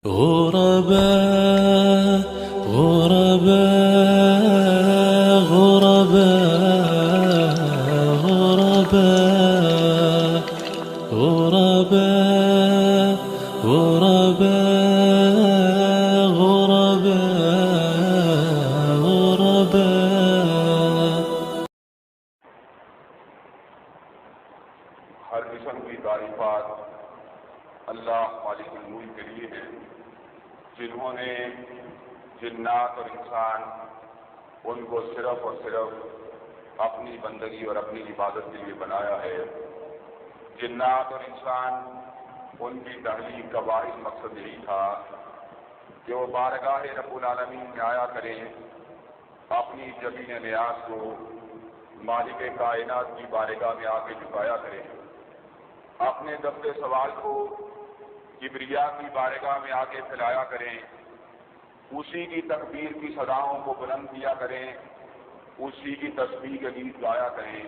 غرباء غرباء غرباء غرباء غرباء غرباء غرباء غرباء. ہر قسم کی تعریفات اللہ مالک الملک کے لیے ہیں، جنہوں نے جنات اور انسان ان کو صرف اور صرف اپنی بندگی اور اپنی عبادت کے لیے بنایا ہے۔ جنات اور انسان ان کی تخلیق کا واحد مقصد یہی تھا کہ وہ بارگاہ رب العالمین میں آیا کریں، اپنی جبین نیاز کو مالک کائنات کی بارگاہ میں آ کے جھکایا کریں، اپنے دفتر سوال کو کبریا کی بارگاہ میں آ کے پھیلایا کریں، اسی کی تکبیر کی صداؤں کو بلند کیا کریں، اسی کی تسبیح کے گیت گایا کریں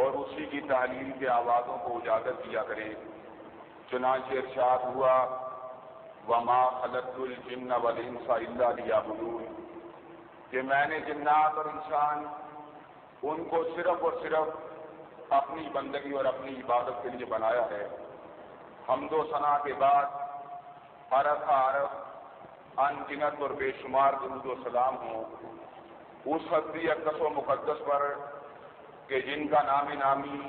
اور اسی کی تحلیل کے آوازوں کو اجاگر کیا کریں۔ چنانچہ ارشاد ہوا وما خلقت الجن والانس الا لیعبدون، کہ میں نے جنات اور انسان ان کو صرف اور صرف اپنی بندگی اور اپنی عبادت کے لیے بنایا ہے۔ حمد و ثنا کے بعد حرف حرف ان گنت اور بے شمار درود و سلام ہوں اس ہستی اقدس و مقدس پر کہ جن کا نام نامی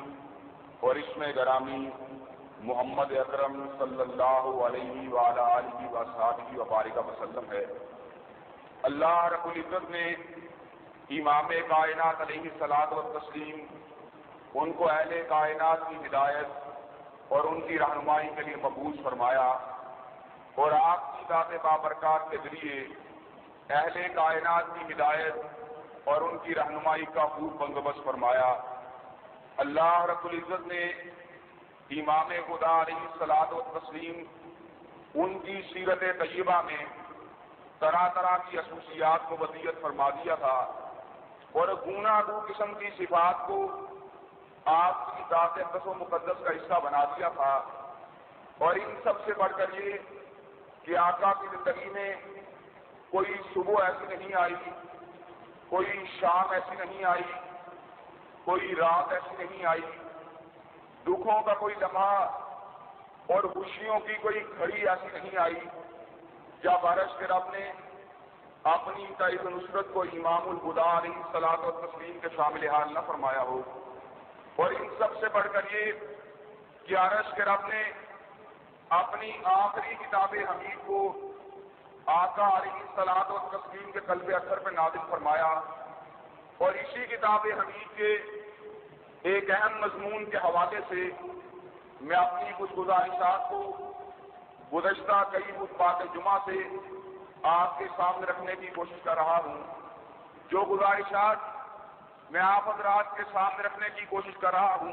اور اسم گرامی محمد اکرم صلی اللہ علیہ وعلی آلہ وصحبہ وبارک وسلم ہے۔ اللہ رب العزت نے امام کائنات علیہ الصلوۃ والتسلیم ان کو اہل کائنات کی ہدایت اور ان کی رہنمائی کے لیے مبعوث فرمایا اور آپ کی ذات بابرکات کے ذریعے اہل کائنات کی ہدایت اور ان کی رہنمائی کا خوب بندوبست فرمایا۔ اللہ رب العزت نے امام خدا علیہ الصلوۃ والتسلیم ان کی سیرت طیبہ میں طرح طرح کی خصوصیات کو ودیعت فرما دیا تھا اور گوناگوں قسم کی صفات کو آپ کی ذات اقدس و مقدس کا حصہ بنا دیا تھا، اور ان سب سے بڑھ کر یہ کہ آقا کی زندگی میں کوئی صبح ایسی نہیں آئی، کوئی شام ایسی نہیں آئی، کوئی رات ایسی نہیں آئی، دکھوں کا کوئی لمحہ اور خوشیوں کی کوئی گھڑی ایسی نہیں آئی جب عرش کے رب نے اپنی تائید نصرت کو امام الہدیٰ علیہ الصلوۃ والتسلیم کے شامل حال نہ فرمایا ہو۔ اور ان سب سے بڑھ کر یہ کہ عرش کے رب نے اپنی آخری کتاب حمید کو آقا علیہ الصلوۃ والتسلیم کے قلب اطہر پہ نازل فرمایا، اور اسی کتاب حمید کے ایک اہم مضمون کے حوالے سے میں اپنی کچھ گزارشات کو گزشتہ کئی خطبات جمعہ سے آپ کے سامنے رکھنے کی کوشش کر رہا ہوں۔ جو گزارشات میں آپ حضرات کے سامنے رکھنے کی کوشش کر رہا ہوں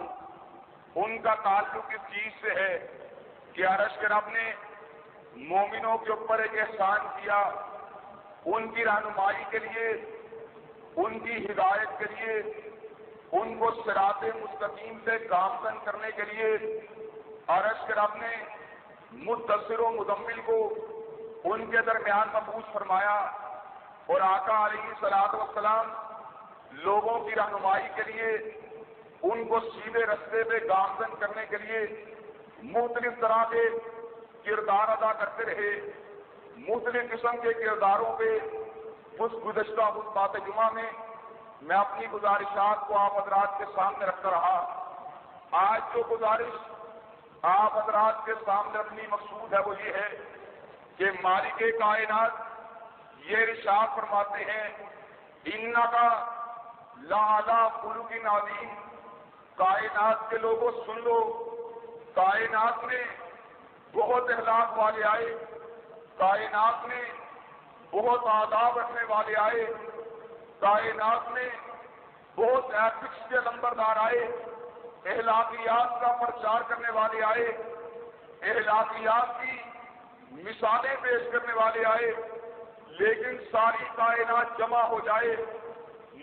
ان کا تعلق اس چیز سے ہے کہ عرش کے رب نے مومنوں کے اوپر ایک احسان کیا، ان کی رہنمائی کے لیے، ان کی ہدایت کے لیے، ان کو صراط مستقیم سے گامزن کرنے کے لیے عرش کے رب نے مدثر و مزمل کو ان کے درمیان مبعوث فرمایا، اور آقا علیہ الصلوۃ والسلام لوگوں کی رہنمائی کے لیے، ان کو سیدھے رستے پہ گامزن کرنے کے لیے مختلف طرح کے کردار ادا کرتے رہے۔ مختلف قسم کے کرداروں پہ اس گزشتہ خطبات جمعہ میں میں اپنی گزارشات کو آپ حضرات کے سامنے رکھتا رہا۔ آج جو گزارش آپ حضرات کے سامنے رکھنی مقصود ہے وہ یہ ہے کہ مالک کائنات یہ ارشاد فرماتے ہیں انکا لعلی خلق عظیم، کائنات کے لوگوں سن لو، کائنات میں بہت اخلاق والے آئے، کائنات میں بہت آداب رکھنے والے آئے، کائنات میں بہت ایتھکس کے نمبردار آئے، اخلاقیات کا پرچار کرنے والے آئے، اخلاقیات کی مثالیں پیش کرنے والے آئے، لیکن ساری کائنات جمع ہو جائے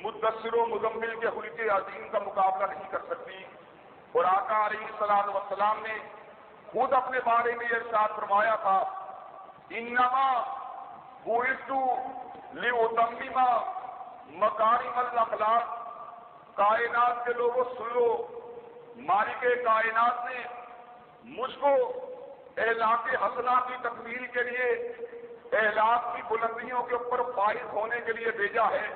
مدثر و مزمل کے خلق عظیم کا مقابلہ نہیں کر سکتی۔ اور آقا علیہ الصلوۃ والسلام نے خود اپنے بارے میں یہ ارشاد فرمایا تھا انما بعثت لاتمم مکارم الاخلاق، کائنات کے لوگوں سن لو، مالک کائنات نے مجھ کو اخلاق حسنہ کی تکمیل کے لیے، اخلاق کی بلندیوں کے اوپر فائز ہونے کے لیے بھیجا ہے۔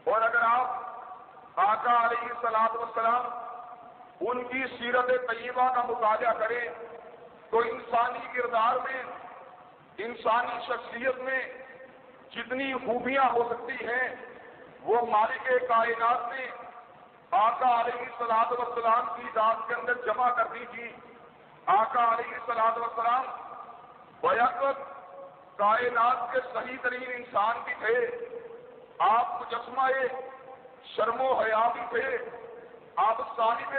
اور اگر آپ آقا علیہ الصلوۃ والسلام ان کی سیرت طیبہ کا مطالعہ کریں تو انسانی کردار میں، انسانی شخصیت میں جتنی خوبیاں ہو سکتی ہیں وہ مالک کائنات نے آقا علیہ الصلوۃ والسلام کی ذات کے اندر جمع کر دی تھی۔ آقا علیہ الصلوۃ والسلام بیک وقت کائنات کے صحیح ترین انسان بھی تھے، آپ مجسمہ شرم و حیا بھی تھے، آپ صاحب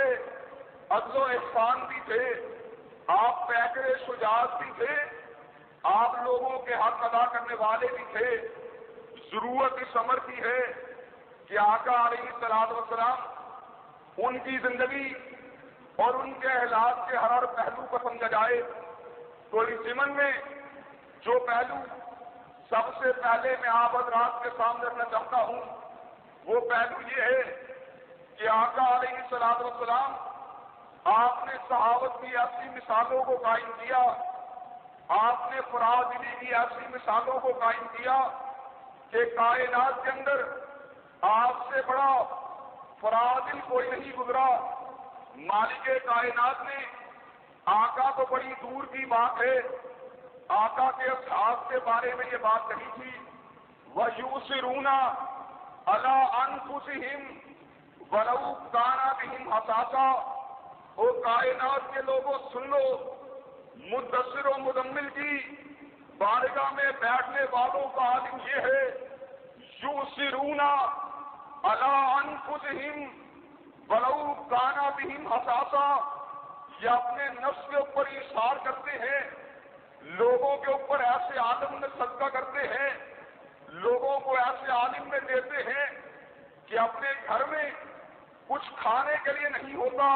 عدل و احسان بھی تھے، آپ پیکر شجاعت بھی تھے، آپ لوگوں کے حق ادا کرنے والے بھی تھے۔ ضرورت اس امر کی ہے کہ آقا علیہ الصلوۃ والسلام ان کی زندگی اور ان کے اخلاق کے ہر پہلو کو سمجھا جائے۔ تو اس ضمن میں جو پہلو سب سے پہلے میں آپ حضرات کے سامنے رکھنا چاہتا ہوں وہ پہلو یہ ہے کہ آقا علیہ الصلوۃ والسلام آپ نے صحابت کی ایسی مثالوں کو قائم کیا، آپ نے فرادلی کی ایسی مثالوں کو قائم کیا کہ کائنات کے اندر آپ سے بڑا فرادل کوئی نہیں گزرا۔ مالک کائنات نے آقا تو بڑی دور کی بات ہے، آقا کے اصحاب کے بارے میں یہ بات کہی تھی، وَيُؤْثِرُونَ عَلَىٰ أَنفُسِهِمْ وَلَوْ كَانَ بِهِمْ خَصَاصَةٌ۔ او کائنات کے لوگوں سن لو، مدثر و مزمل کی بارگاہ میں بیٹھنے والوں کا عالم یہ ہے، یؤثرون علی انفسہم ولو کان بہم خصاصہ، یہ اپنے نفس کے اوپر ایثار کرتے ہیں، لوگوں کے اوپر ایسے عالم میں صدقہ کرتے ہیں، لوگوں کو ایسے عالم میں دیتے ہیں کہ اپنے گھر میں کچھ کھانے کے لیے نہیں ہوتا،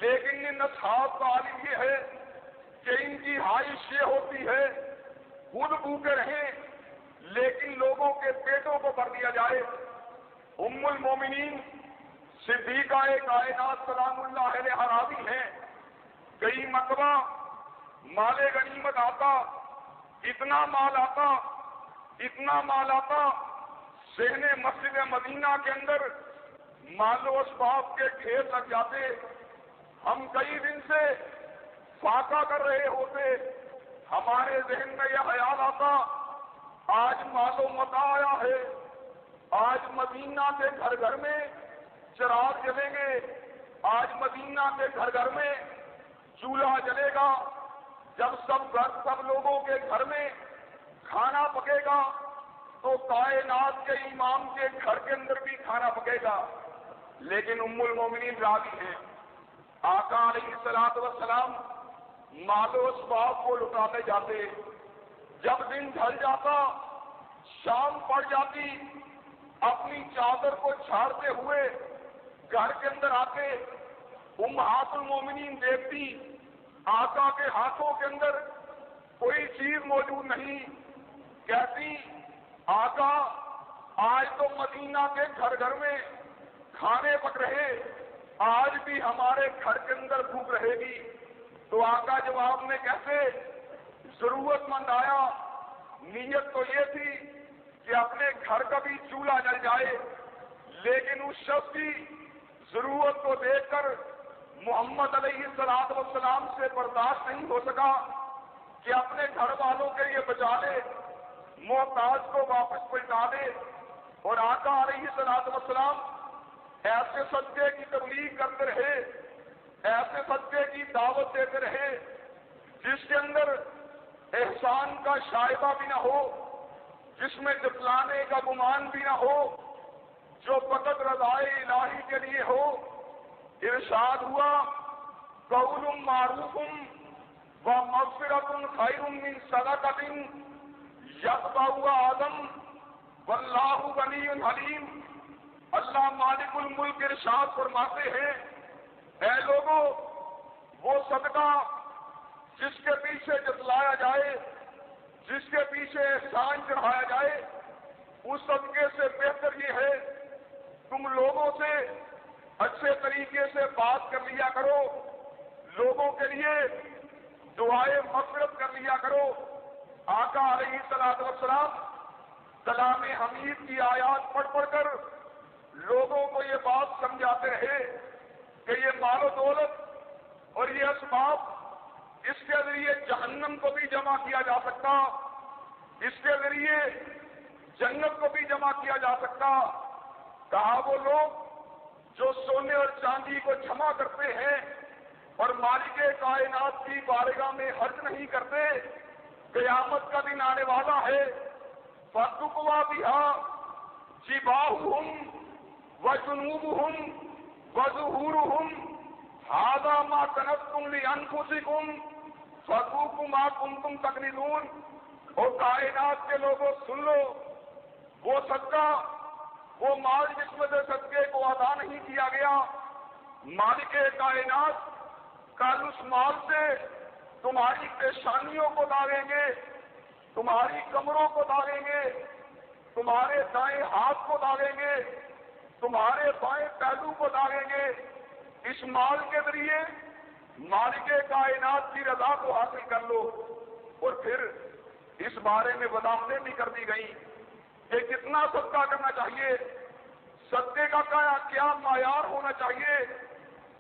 لیکن ان اصحاب کا عالم یہ ہے کہ ان کی خواہش یہ ہوتی ہے خود بھوکے رہیں لیکن لوگوں کے پیٹوں کو بھر دیا جائے۔ ام المومنین صدیقہ کائنات سلام اللہ علیہ راوی ہیں، کئی مرتبہ مال غنیمت آتا، اتنا مال آتا، اتنا مال آتا، ذہن مسجد مدینہ کے اندر مال و اسباب کے ڈھیر لگ جاتے، ہم کئی دن سے فاقہ کر رہے ہوتے، ہمارے ذہن میں یہ خیال آتا آج مال و متاع آیا ہے، آج مدینہ کے گھر گھر میں چراغ جلیں گے، آج مدینہ کے گھر گھر میں چولہا جلے گا، جب سب لوگوں کے گھر میں کھانا پکے گا تو کائنات کے امام کے گھر کے اندر بھی کھانا پکے گا۔ لیکن ام المومنین راوی ہیں، آقا علیہ الصلوۃ والسلام مال و اسباب کو لٹاتے جاتے، جب دن ڈھل جاتا، شام پڑ جاتی، اپنی چادر کو چھاڑتے ہوئے گھر کے اندر آتے، امہات المومنین دیکھتی آقا کے ہاتھوں کے اندر کوئی چیز موجود نہیں، کہتی آقا آج تو مدینہ کے گھر گھر میں کھانے پک رہے، آج بھی ہمارے گھر کے اندر بھوک رہے گی۔ تو آقا جواب میں کہتے ضرورت مند آیا، نیت تو یہ تھی کہ اپنے گھر کا بھی چولہا جل جائے، لیکن اس شخص کی ضرورت کو دیکھ کر محمد علیہ الصلوۃ والسلام سے برداشت نہیں ہو سکا کہ اپنے گھر والوں کے لیے بچا لے، محتاج کو واپس پلٹا دے۔ اور آقا علیہ الصلوۃ والسلام ایسے صدقے کی تبلیغ کرتے رہے، ایسے صدقے کی دعوت دیتے رہے جس کے اندر احسان کا شائبہ بھی نہ ہو، جس میں جتلانے کا گمان بھی نہ ہو، جو فقط رضائے الہی کے لیے ہو۔ ارشاد ہوا قول معروف و مغفرۃ خیر من صدقۃ یتبعها اذى واللہ غنی حلیم۔ اللہ مالک الملک ارشاد فرماتے ہیں، اے لوگوں، وہ صدقہ جس کے پیچھے جتلایا جائے، پیچھے احسان چڑھایا جائے اس صدقے سے بہتر یہ ہے تم لوگوں سے اچھے طریقے سے بات کر لیا کرو، لوگوں کے لیے دعائیں مغفرت کر لیا کرو۔ آقا علیہ الصلوۃ والسلام کلام حمید کی آیات پڑھ پڑھ کر لوگوں کو یہ بات سمجھاتے رہے کہ یہ مال و دولت اور یہ اسباب اس کے ذریعے جہنم کو بھی جمع کیا جا سکتا، اس کے ذریعے جنت کو بھی جمع کیا جا سکتا۔ کہا وہ لوگ جو سونے اور چاندی کو جمع کرتے ہیں اور مالک کائنات کی بارگاہ میں خرچ نہیں کرتے، قیامت کا دن آنے والا ہے، فَتُقْوَى بِهَا جِبَاهُهُمْ وَجُنُوبُهُمْ وَظُهُورُهُمْ هَذَا مَا كَنَزْتُمْ لِأَنفُسِكُمْ فَذُوقُوا مَا كُنتُمْ تَكْنِزُونَ۔ اور کائنات کے لوگوں سن لو، وہ صدقہ، وہ مال جس میں سے صدقے کو ادا نہیں کیا گیا، مالک کائنات کل اس مال سے تمہاری پیشانیوں کو داغیں گے، تمہاری کمروں کو داغیں گے، تمہارے دائیں ہاتھ کو داغیں گے، تمہارے بائیں پہلو کو داغیں گے۔ اس مال کے ذریعے مالک کائنات کی رضا کو حاصل کر لو۔ اور پھر اس بارے میں وضاحتیں بھی کر دی گئیں کہ کتنا صدقہ کرنا چاہیے، صدقے کا کیا معیار ہونا چاہیے،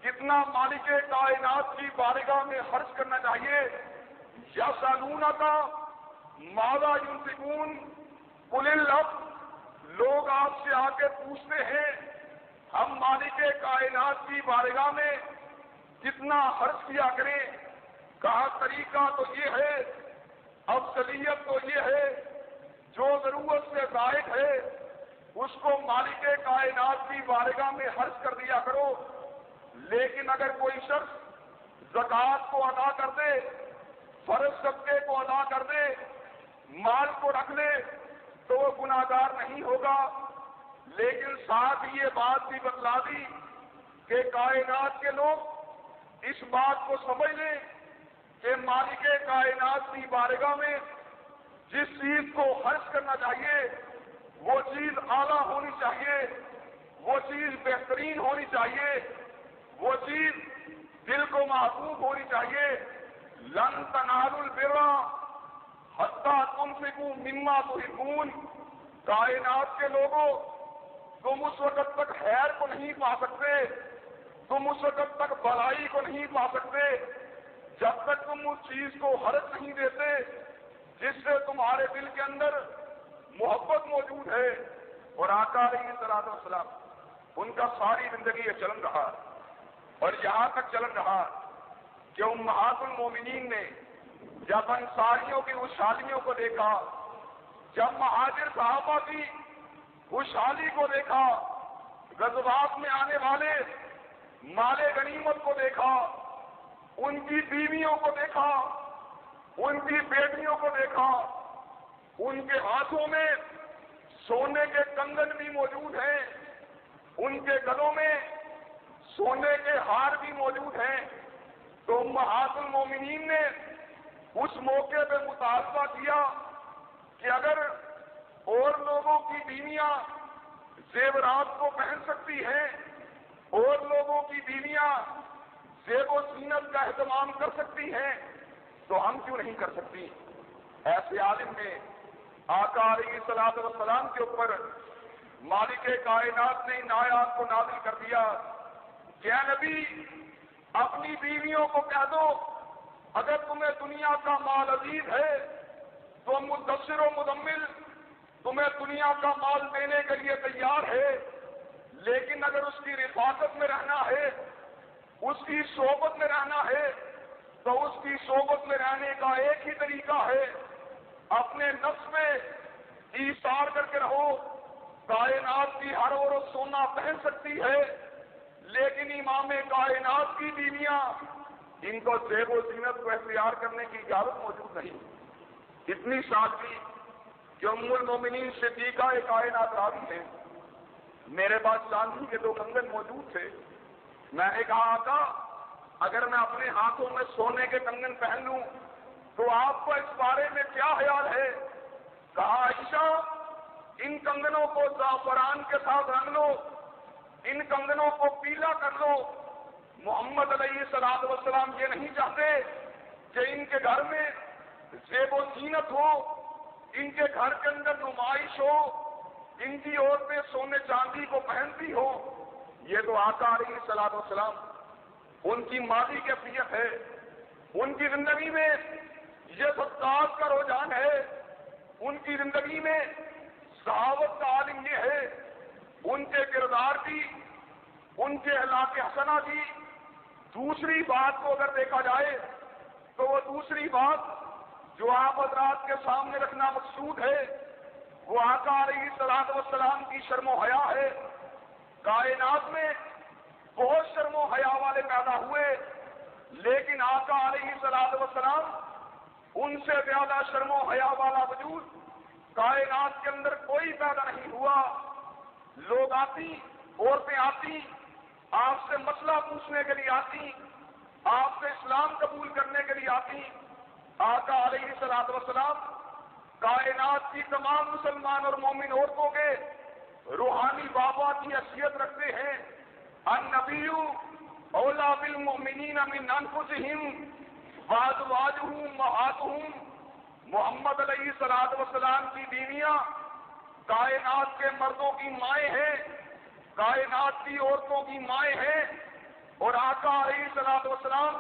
کتنا مالک کائنات کی بارگاہ میں خرچ کرنا چاہیے۔ یسألونک ماذا ينفقون قل الحق، لوگ آپ سے آ کے پوچھتے ہیں ہم مالک کائنات کی بارگاہ میں کتنا خرچ کیا کریں۔ کہا طریقہ تو یہ ہے، افضلیت تو یہ ہے، جو ضرورت سے زائد ہے اس کو مالک کائنات کی بارگاہ میں خرچ کر دیا کرو۔ لیکن اگر کوئی شخص زکوٰۃ کو ادا کر دے، فرض صدقے کو ادا کر دے، مال کو رکھ لے تو وہ گناہگار نہیں ہوگا۔ لیکن ساتھ یہ بات بھی بتلا دی کہ کائنات کے لوگ اس بات کو سمجھ لیں کہ مالک کائنات کی بارگاہ میں جس چیز کو خرچ کرنا چاہیے وہ چیز اعلیٰ ہونی چاہیے، وہ چیز بہترین ہونی چاہیے، وہ چیز دل کو محبوب ہونی چاہیے۔ لن تنالوا البر حتی تنفقوا مما تحبون۔ کائنات کے لوگوں، تم اس وقت تک خیر کو نہیں پا سکتے، تم اس وقت تک بھلائی کو نہیں پا سکتے جب تک تم اس چیز کو خرچ نہیں دیتے جس سے تمہارے دل کے اندر محبت موجود ہے۔ اور آقا علیہ الصلوۃ والسلام ان کا ساری زندگی یہ چلن رہا اور یہاں تک چلن رہا کہ امہات المومنین نے جب انصاریوں کی خوشحالیوں کو دیکھا، جب مہاجر صحابہ کی خوشحالی کو دیکھا، غزوات میں آنے والے مال غنیمت کو دیکھا، ان کی بیویوں کو دیکھا، ان کی بیٹیوں کو دیکھا، ان کے ہاتھوں میں سونے کے کنگن بھی موجود ہیں، ان کے گلوں میں سونے کے ہار بھی موجود ہیں، تو امہات المومنین نے اس موقع پہ مطالبہ کیا کہ اگر اور لوگوں کی بیویاں زیورات کو پہن سکتی ہیں، اور لوگوں کی بیویاں زیب و زینت کا اہتمام کر سکتی ہیں تو ہم کیوں نہیں کر سکتی؟ ایسے عالم نے آقا علیہ الصلوۃ والسلام کے اوپر مالک کائنات نے ان آیات کو نازل کر دیا کہ اے نبی، اپنی بیویوں کو کہہ دو اگر تمہیں دنیا کا مال عزیز ہے تو مدثر و مدمل تمہیں دنیا کا مال دینے کے لیے تیار ہے، لیکن اگر اس کی رفاقت میں رہنا ہے، اس کی صحبت میں رہنا ہے تو اس کی صحبت میں رہنے کا ایک ہی طریقہ ہے، اپنے نفس میں ایثار کر کے رہو۔ کائنات کی ہر عورت سونا پہن سکتی ہے، لیکن امام کائنات کی بیویاں ان کو زیب و زینت کو اختیار کرنے کی اجازت موجود نہیں۔ اتنی سادگی کہ ام المومنین صدیقہ کائنات راوی ہیں، میرے پاس چاندی کے 2 کنگن موجود تھے، میں نے کہا آقا اگر میں اپنے ہاتھوں میں سونے کے کنگن پہن لوں تو آپ کو اس بارے میں کیا خیال ہے؟ کنگنوں کو زعفران کے ساتھ رنگ لو، ان کنگنوں کو پیلا کر لو۔ محمد علیہ الصلوۃ والسلام یہ نہیں چاہتے کہ ان کے گھر میں زیب و زینت ہو، ان کے گھر کے اندر نمائش ہو، ان کی عورتیں سونے چاندی کو پہنتی ہو۔ یہ تو آقا علیہ الصلوۃ والسلام ان کی ماضی کیفیت ہے، ان کی زندگی میں یہ صدقات کا رجحان ہے، ان کی زندگی میں صحابت کا عالم یہ ہے، ان کے کردار کی، ان کے اخلاق حسنہ کی۔ دوسری بات کو اگر دیکھا جائے تو وہ دوسری بات جو آپ حضرات کے سامنے رکھنا مقصود ہے وہ آقا علیہ الصلوۃ والسلام کی شرم و حیا ہے۔ کائنات میں بہت شرم و حیا والے پیدا ہوئے، لیکن آقا علیہ الصلوۃ والسلام ان سے زیادہ شرم و حیا والا وجود کائنات کے اندر کوئی پیدا نہیں ہوا۔ لوگ آتی، عورتیں آتی، آپ سے مسئلہ پوچھنے کے لیے آتی، آپ سے اسلام قبول کرنے کے لیے آتی۔ آقا علیہ الصلوۃ والسلام کائنات کی تمام مسلمان اور مومن عورتوں کے روحانی بابا کی حیثیت رکھتے ہیں۔ النبی اولی بالمؤمنین من انفسہم وازواجہ امہاتہم۔ محمد علیہ الصلوۃ والسلام کی بیویاں کائنات کے مردوں کی مائیں ہیں، کائنات کی عورتوں کی مائیں ہیں، اور آقا علیہ الصلوۃ والسلام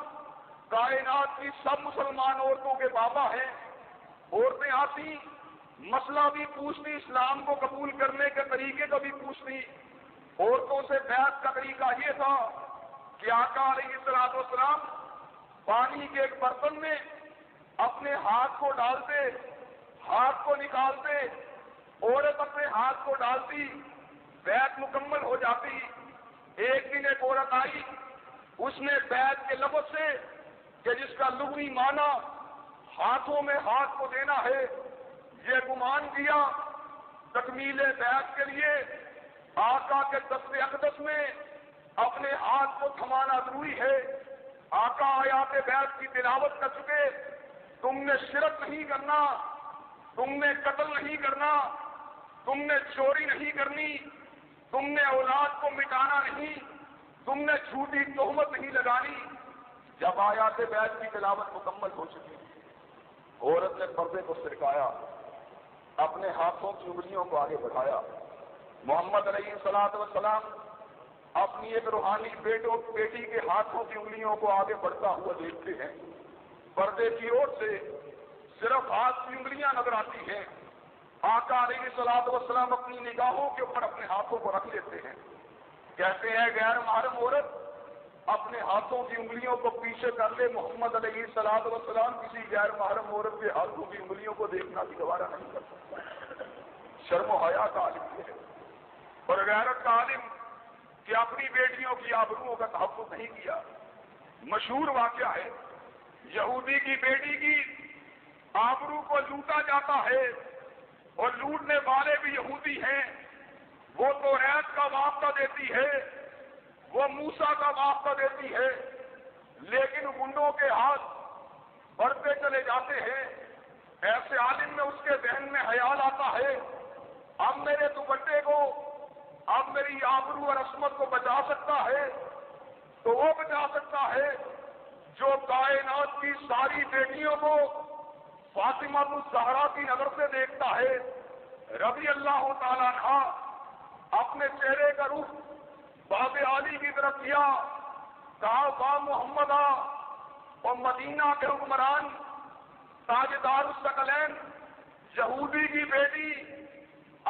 کائنات کی سب مسلمان عورتوں کے بابا ہیں۔ عورتیں آتی، مسئلہ بھی پوچھتی، اسلام کو قبول کرنے کے طریقے کو بھی پوچھتی۔ عورتوں سے بیعت کا طریقہ یہ تھا کہ آقا علیہ الصلوۃ والسلام پانی کے ایک برتن میں اپنے ہاتھ کو ڈالتے، ہاتھ کو نکالتے، عورت اپنے ہاتھ کو ڈالتی، بیعت مکمل ہو جاتی۔ ایک دن ایک عورت آئی، اس نے بیعت کے لفظ سے کہ جس کا لغوی معنی ہاتھوں میں ہاتھ کو دینا ہے، یہ گمان کیا تکمیل بیعت کے لیے آقا کے دست اقدس میں اپنے ہاتھ کو تھمانا ضروری ہے۔ آقا آیات بیعت کی تلاوت کر چکے، تم نے شرک نہیں کرنا، تم نے قتل نہیں کرنا، تم نے چوری نہیں کرنی، تم نے اولاد کو مٹانا نہیں، تم نے جھوٹی تہمت نہیں لگانی۔ جب آیات بیعت کی تلاوت مکمل ہو چکی، عورت نے پردے کو سرکایا، اپنے ہاتھوں کی انگلیوں کو آگے بڑھایا۔ محمد علیہ الصلوۃ والسلام اپنی ایک روحانی بیٹی کے ہاتھوں کی انگلیوں کو آگے بڑھتا ہوا دیکھتے ہیں۔ پردے کی اوٹ سے صرف ہاتھ کی انگلیاں نظر آتی ہیں۔ آقا علیہ الصلوۃ والسلام اپنی نگاہوں کے اوپر اپنے ہاتھوں کو رکھ لیتے ہیں، کہتے ہیں غیر محرم عورت اپنے ہاتھوں کی انگلیوں کو پیچھے کر لے۔ محمد علیہ الصلوۃ والسلام کسی غیر محرم عورت کے ہاتھوں کی انگلیوں کو دیکھنا بھی گوارا نہیں کر سکتا۔ شرم و حیا کا عالم یہ ہے، اور غیرت کا عالم کہ اپنی بیٹیوں کی آبروؤں کا تحفظ نہیں کیا۔ مشہور واقعہ ہے، یہودی کی بیٹی کی آبرو کو لوٹا جاتا ہے، اور لوٹنے والے بھی یہودی ہیں۔ وہ توریت کا واسطہ دیتی ہے، وہ موسیٰ کا واسطہ دیتی ہے، لیکن گنڈوں کے ہاتھ بڑھتے چلے جاتے ہیں۔ ایسے عالم میں اس کے ذہن میں خیال آتا ہے، اب میرے دوپٹے کو، اب میری آبرو اور عصمت کو بچا سکتا ہے تو وہ بچا سکتا ہے جو کائنات کی ساری بیٹیوں کو فاطمہ الزہرا کی نظر سے دیکھتا ہے۔ رضی اللہ تعالیٰ عنہ اپنے چہرے کا رخ باب عالی کی طرف کیا، کہا با محمد اور مدینہ کے حکمران تاجدار الثقلین یہودی کی بیٹی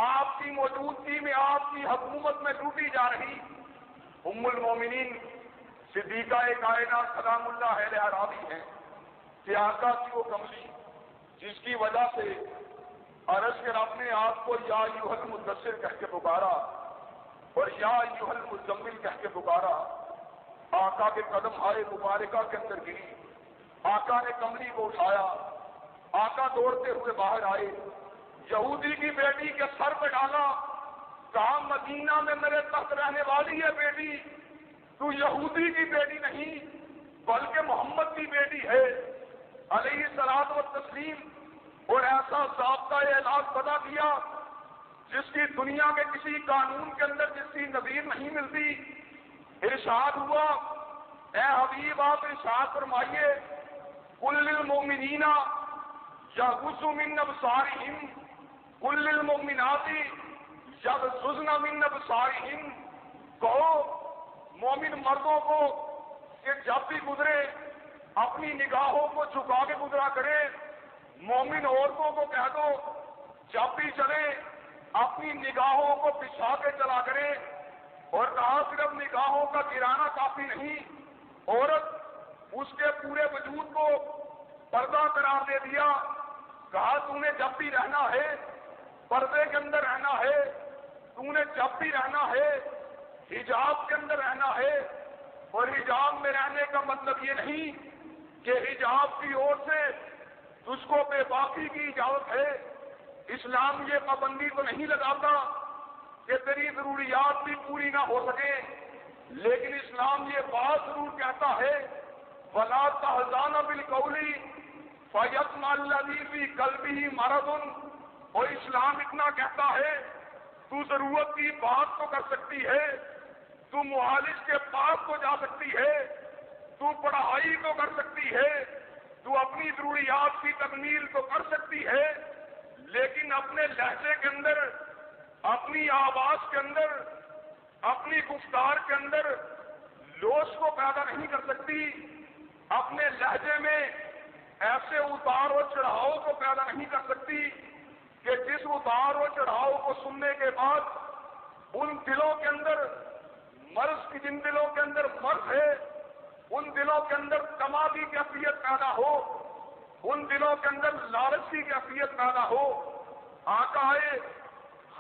آپ کی موجودگی میں آپ کی حکومت میں لوٹی جا رہی۔ ام المومنین صدیقہ کائنات سلام اللہ علیہا راوی ہیں کہ آقا کی وہ کملی جس کی وجہ سے عرش کے رب نے آپ کو یا ایھا المدثر کہہ کے پکارا اور یا ایھا المزمل کہہ کے پکارا۔ آقا کے قدم آئے مبارکہ کے اندر گری، آقا نے کملی کو اٹھایا، آقا دوڑتے ہوئے باہر آئے، یہودی کی بیٹی کے سر پہ ڈالا، کہا مدینہ میں میرے تحت رہنے والی ہے بیٹی، تو یہودی کی بیٹی نہیں بلکہ محمد کی بیٹی ہے علیہ الصلوۃ والتسلیم۔ اور ایسا ضابطہ اعلاج بتا دیا جس کی دنیا کے کسی قانون کے اندر جس کی نظیر نہیں ملتی. ارشاد ہوا اے حبیب آپ ارشاد فرمائیے قل للمؤمنین یغضوا من ابصارہم قل للمؤمنات یغضضن من ابصارہم. کہو مومن مردوں کو کہ جب بھی گزرے اپنی نگاہوں کو جھکا کے گزرا کرے. مومن عورتوں کو کہہ دو جب بھی چلے اپنی نگاہوں کو بچھا کے چلا کرے. اور کہا صرف نگاہوں کا گرانا کافی نہیں, عورت اس کے پورے وجود کو پردہ قرار دے دیا. کہا تو نے جب بھی رہنا ہے پردے کے اندر رہنا ہے, تو نے جب بھی رہنا ہے حجاب کے اندر رہنا ہے. اور حجاب میں رہنے کا مطلب یہ نہیں کہ حجاب کی اور سے تجھ کو بے باکی کی اجازت ہے. اسلام یہ پابندی تو نہیں لگاتا کہ تیری ضروریات بھی پوری نہ ہو سکے, لیکن اسلام یہ بات ضرور کہتا ہے وَلَا تَحْزَنَ بِالْقَوْلِ فَيَطْمَعَ الَّذِي فِي قَلْبِهِ مَرَضٌ. اور اسلام اتنا کہتا ہے تو ضرورت کی بات تو کر سکتی ہے, تو معالج کے پاس تو جا سکتی ہے, تو پڑھائی تو کر سکتی ہے, تو اپنی ضروریات کی تکمیل تو کر سکتی ہے, لیکن اپنے لہجے کے اندر, اپنی آواز کے اندر, اپنی گفتار کے اندر لوش کو پیدا نہیں کر سکتی. اپنے لہجے میں ایسے اتار و چڑھاؤ کو پیدا نہیں کر سکتی کہ جس اتار و چڑھاؤ کو سننے کے بعد ان دلوں کے اندر مرض کی, جن دلوں کے اندر مرض ہے ان دلوں کے اندر طمع کی کیفیت پیدا ہو, ان دلوں کے اندر لالچ کی کیفیت پیدا ہو. آقا آئے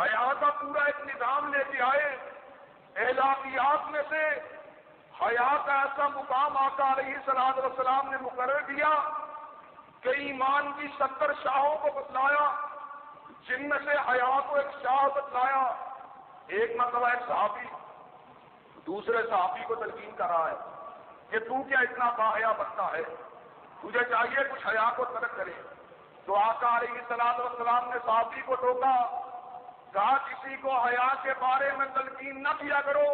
حیا کا پورا ایک نظام لے کے آئے. اخلاقیات میں سے حیا کا ایسا مقام آقا علیہ الصلوۃ والسلام نے مقرر کیا کہ ایمان کی 70 شاہوں کو بتلایا, جن میں سے حیا کو ایک شاہ بتلایا. ایک مرتبہ ایک صحابی دوسرے صحابی کو تلقین کر رہا ہے کہ تو کیا اتنا باحیا بنتا ہے, تجھے چاہیے کچھ حیا کو ترک کرے. تو آقا علیہ الصلوۃ والسلام نے صحابی کو ٹوکا, کہا کسی کو حیا کے بارے میں تلقین نہ کیا کرو,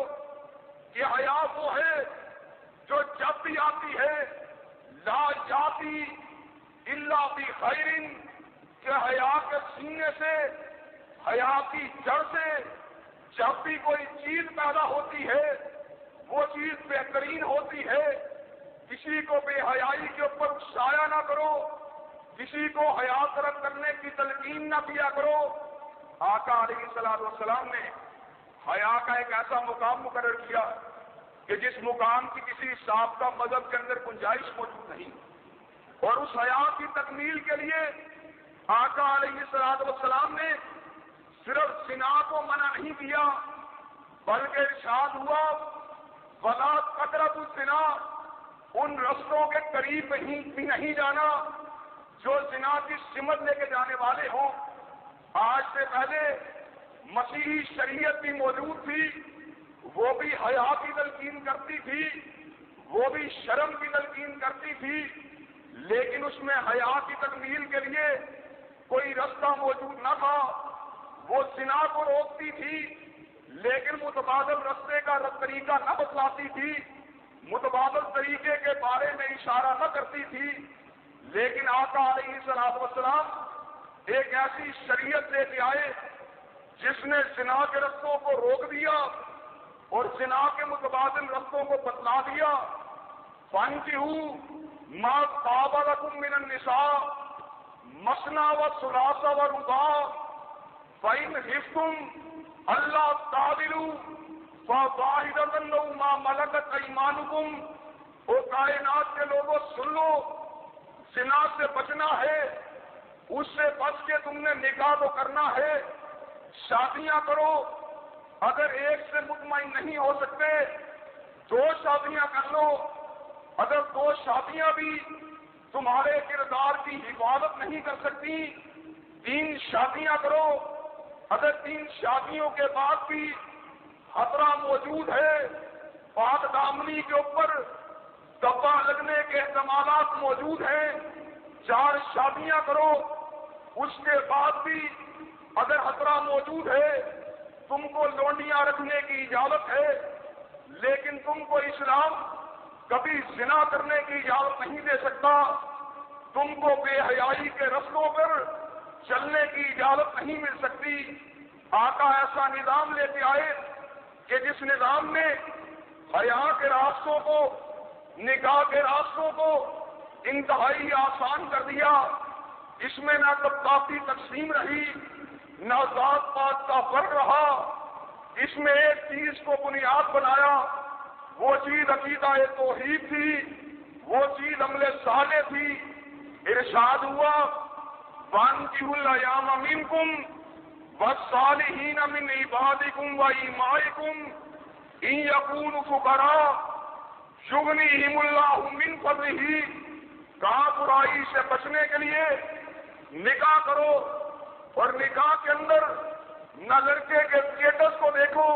کہ حیا وہ ہے جو جب بھی آتی ہے لا یاتی الا بخیر, کہ حیا کے سینے سے, حیا کی جڑ سے جب بھی کوئی چیز پیدا ہوتی ہے وہ چیز بہترین ہوتی ہے. کسی کو بے حیائی کے اوپر اکسایا نہ کرو, کسی کو حیا ترک کرنے کی تلقین نہ کیا کرو. آقا علیہ الصلوۃ والسلام نے حیا کا ایک ایسا مقام مقرر کیا کہ جس مقام کی کسی سابقہ مذہب کے اندر گنجائش موجود نہیں. اور اس حیا کی تکمیل کے لیے آقا علیہ الصلوۃ والسلام نے صرف زنا کو منع نہیں کیا, بلکہ ارشاد ہوا وَلَا تَقْرَبُوا الزِّنَا, ان رستوں کے قریب بھی نہیں جانا جو زنا کی سمت لے کے جانے والے ہوں. آج سے پہلے مسیحی شریعت بھی موجود تھی, وہ بھی حیا کی تلقین کرتی تھی, وہ بھی شرم کی تلقین کرتی تھی, لیکن اس میں حیا کی تکمیل کے لیے کوئی رستہ موجود نہ تھا. وہ زنا کو روکتی تھی لیکن متبادل رستے کا طریقہ نہ بتلاتی تھی, متبادل طریقے کے بارے میں اشارہ نہ کرتی تھی. لیکن آقا علیہ الصلوۃ والسلام ایک ایسی شریعت لے کے آئے جس نے زنا کے رستوں کو روک دیا اور زنا کے متبادل رستوں کو بتلا دیا. فَانكِحُوا مَا طَابَ لَكُم مِّنَ النِّسَاءِ مَثْنَىٰ وَثُلَاثَ وَرُبَاعَ فَإِنْ خِفْتُمْ أَلَّا تَعْدِلُوا فَوَاحِدَةً أَوْ مَا مَلَكَتْ أَيْمَانُكُمْ. او کائنات کے لوگوں سن لو, زنا سے بچنا ہے, اس سے بچ کے تم نے نکاح تو کرنا ہے, شادیاں کرو. اگر ایک سے مطمئن نہیں ہو سکتے 2 شادیاں کر لو. اگر 2 شادیاں بھی تمہارے کردار کی حفاظت نہیں کر سکتی 3 شادیاں کرو. اگر 3 شادیوں کے بعد بھی خطرہ موجود ہے, پاک دامنی کے اوپر دبا لگنے کے احتمالات موجود ہیں, 4 شادیاں کرو. اس کے بعد بھی اگر خطرہ موجود ہے تم کو لونڈیاں رکھنے کی اجازت ہے، لیکن تم کو اسلام کبھی زنا کرنے کی اجازت نہیں دے سکتا، تم کو بے حیائی کے رستوں پر چلنے کی اجازت نہیں مل سکتی۔ آقا ایسا نظام لے کے آئے کہ جس نظام نے حیا کے راستوں کو، نکاح کے راستوں کو انتہائی آسان کر دیا۔ اس میں نہ طبقاتی تقسیم رہی، نہ ذات پات کا فرق رہا، اس میں ایک چیز کو بنیاد بنایا، وہ چیز عقیدہ توحید تھی، وہ چیز عمل صالح تھی۔ ارشاد ہوا وَانكِحُوا الْأَيَامَ مِنكُمْ وَالصَّالِحِينَ مِنْ عِبَادِكُمْ وَإِمَائِكُمْ إِنْ يَكُونُوا فُقَرَاءَ يُغْنِيهِمُ اللَّهُ مِنْ فَضْلِهِ۔ کہا برائی سے بچنے کے لیے نکاح کرو، اور نکاح کے اندر نہ لڑکے کے اسٹیٹس کو دیکھو،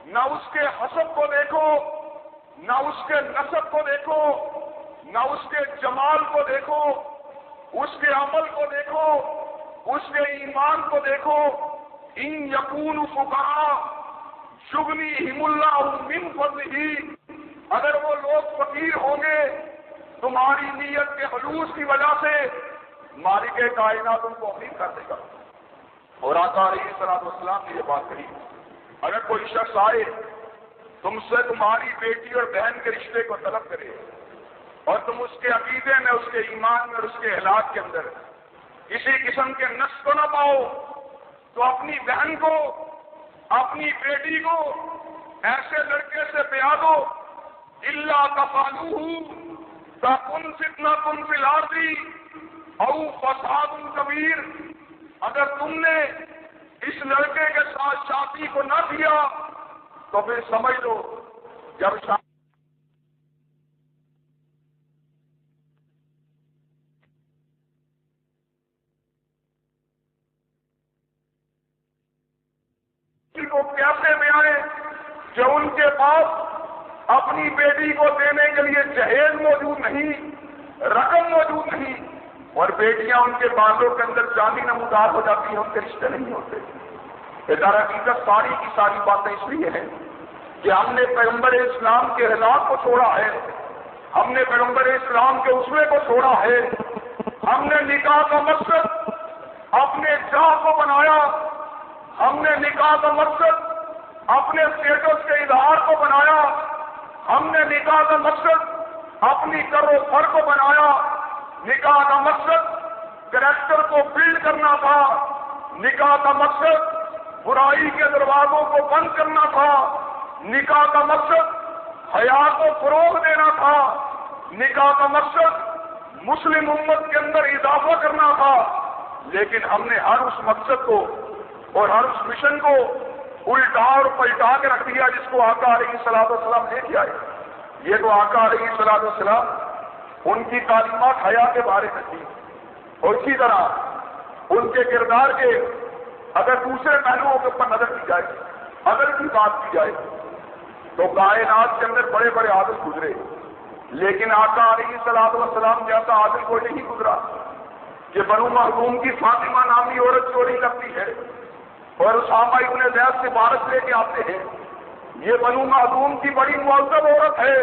نہ اس کے حسب کو دیکھو، نہ اس کے نسب کو دیکھو، نہ اس کے جمال کو دیکھو، اس کے عمل کو دیکھو، اس کے ایمان کو دیکھو۔ ان یکونوا فقراء یغنیہم اللہ من فضلہ، اگر وہ لوگ فقیر ہوں گے تمہاری نیت کے خلوص کی وجہ سے مالک کائنات ان کو امیر کر دے گا۔ اور آقا علیہ الصلوۃ والسلام نے یہ بات کہی، اگر کوئی شخص آئے تم سے تمہاری بیٹی اور بہن کے رشتے کو طلب کرے، اور تم اس کے عقیدے میں، اس کے ایمان میں اور اس کے اخلاق کے اندر کسی قسم کے نقص کو نہ پاؤ، تو اپنی بہن کو، اپنی بیٹی کو ایسے لڑکے سے بیاہ دو، الا تفعلوہ تکن فتنۃ فی الارض او فساد کبیر۔ اگر تم نے اس لڑکے کے ساتھ شادی کو نہ کیا تو پھر سمجھ لو جب شادی کو پیسے میں آئے کہ ان کے پاس اپنی بیٹی کو دینے کے لیے جہیز موجود نہیں، رقم موجود نہیں، اور بیٹیاں ان کے بالوں کے اندر چاندی نمودار ہو جاتی ہیں، ان کے رشتے نہیں ہوتے۔ ادارہ حقیقت ساری کی ساری باتیں اس لیے ہیں کہ ہم نے پیغمبر اسلام کے اخلاق کو چھوڑا ہے، ہم نے پیغمبر اسلام کے اسوے کو چھوڑا ہے، ہم نے نکاح کا مقصد اپنے جاہ کو بنایا، ہم نے نکاح کا مقصد اپنے اسٹیٹس کے اظہار کو بنایا، ہم نے نکاح کا مقصد اپنی کر و فر کو بنایا، نکاح کا مقصد کریکٹر کو بلڈ کرنا تھا، نکاح کا مقصد برائی کے دروازوں کو بند کرنا تھا، نکاح کا مقصد حیا کو فروغ دینا تھا، نکاح کا مقصد مسلم امت کے اندر اضافہ کرنا تھا۔ لیکن ہم نے ہر اس مقصد کو اور ہر اس مشن کو الٹا اور پلٹا کے رکھ دیا جس کو آقا علیہ الصلوۃ والسلام لے کے آئے۔ یہ تو آقا علیہ الصلوۃ والسلام ان کی تعلیمات حیا کے بارے میں تھی، اور اسی طرح ان کے کردار کے اگر دوسرے پہلوؤں کے اوپر نظر کی جائے، اگر کی بات کی جائے تو کائنات کے اندر بڑے بڑے عادل گزرے، لیکن آقا علیہ الصلوۃ والسلام جیسا عادل کوئی نہیں گزرا کہ بنو مخزوم کی فاطمہ نامی عورت چوری کرتی ہے اور اسامہ ابن زید سے بارش لے کے آتے ہیں۔ یہ بنو مخزوم کی بڑی معذب عورت ہے،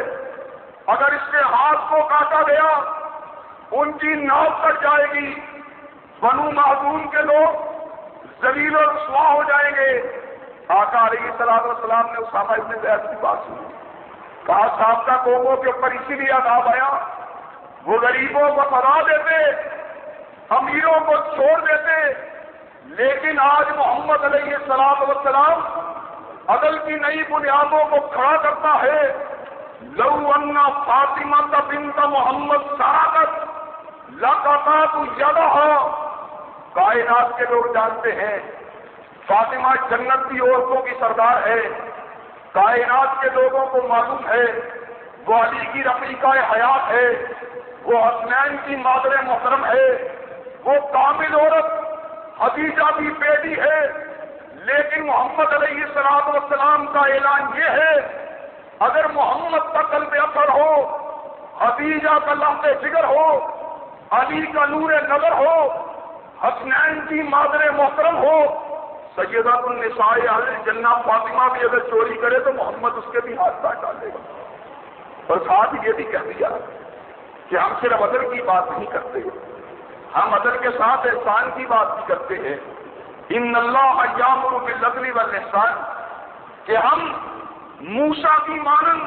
اگر اس کے ہاتھ کو کاٹا گیا ان کی ناؤ کٹ جائے گی، بنو مخزوم کے لوگ ذلیل و رسوا ہو جائیں گے۔ آقا علیہ الصلوۃ والسلام نے اسامہ ابن زید کی بات سنی، کہا سابقہ قوموں کے اوپر اسی لیے عذاب آیا، وہ غریبوں کو فدا دیتے، امیروں کو چھوڑ دیتے، لیکن آج محمد علیہ الصلوۃ والسلام عدل کی نئی بنیادوں کو کھڑا کرتا ہے۔ لو ان فاطمہ بنت محمد سرقت لقطعت یدہا۔ کائنات کے لوگ جانتے ہیں فاطمہ جنت کی عورتوں کی سردار ہے، کائنات کے لوگوں کو معلوم ہے وہ علی کی رفیقہ حیات ہے، وہ حسنین کی مادر محترم ہے، وہ کامل عورت خدیجہ کی بیٹی ہے، لیکن محمد علیہ الصلوۃ والسلام کا اعلان یہ ہے اگر محمد کا قلب اثر ہو، خدیجہ کا لمحہ جگر ہو، علی کا نور نظر ہو، حسنین کی مادر محترم ہو سیدۃ النساء اہل الجنہ فاطمہ بھی اگر چوری کرے تو محمد اس کے بھی ہاتھ کاٹ ڈالے گا. اور ساتھ یہ بھی کہہ دیا کہ ہم صرف عدل کی بات نہیں کرتے، ہم عدل کے ساتھ احسان کی بات بھی کرتے ہیں. ان اللہ یامر بالعدل والاحسان، کہ ہم موسیٰ کی مانند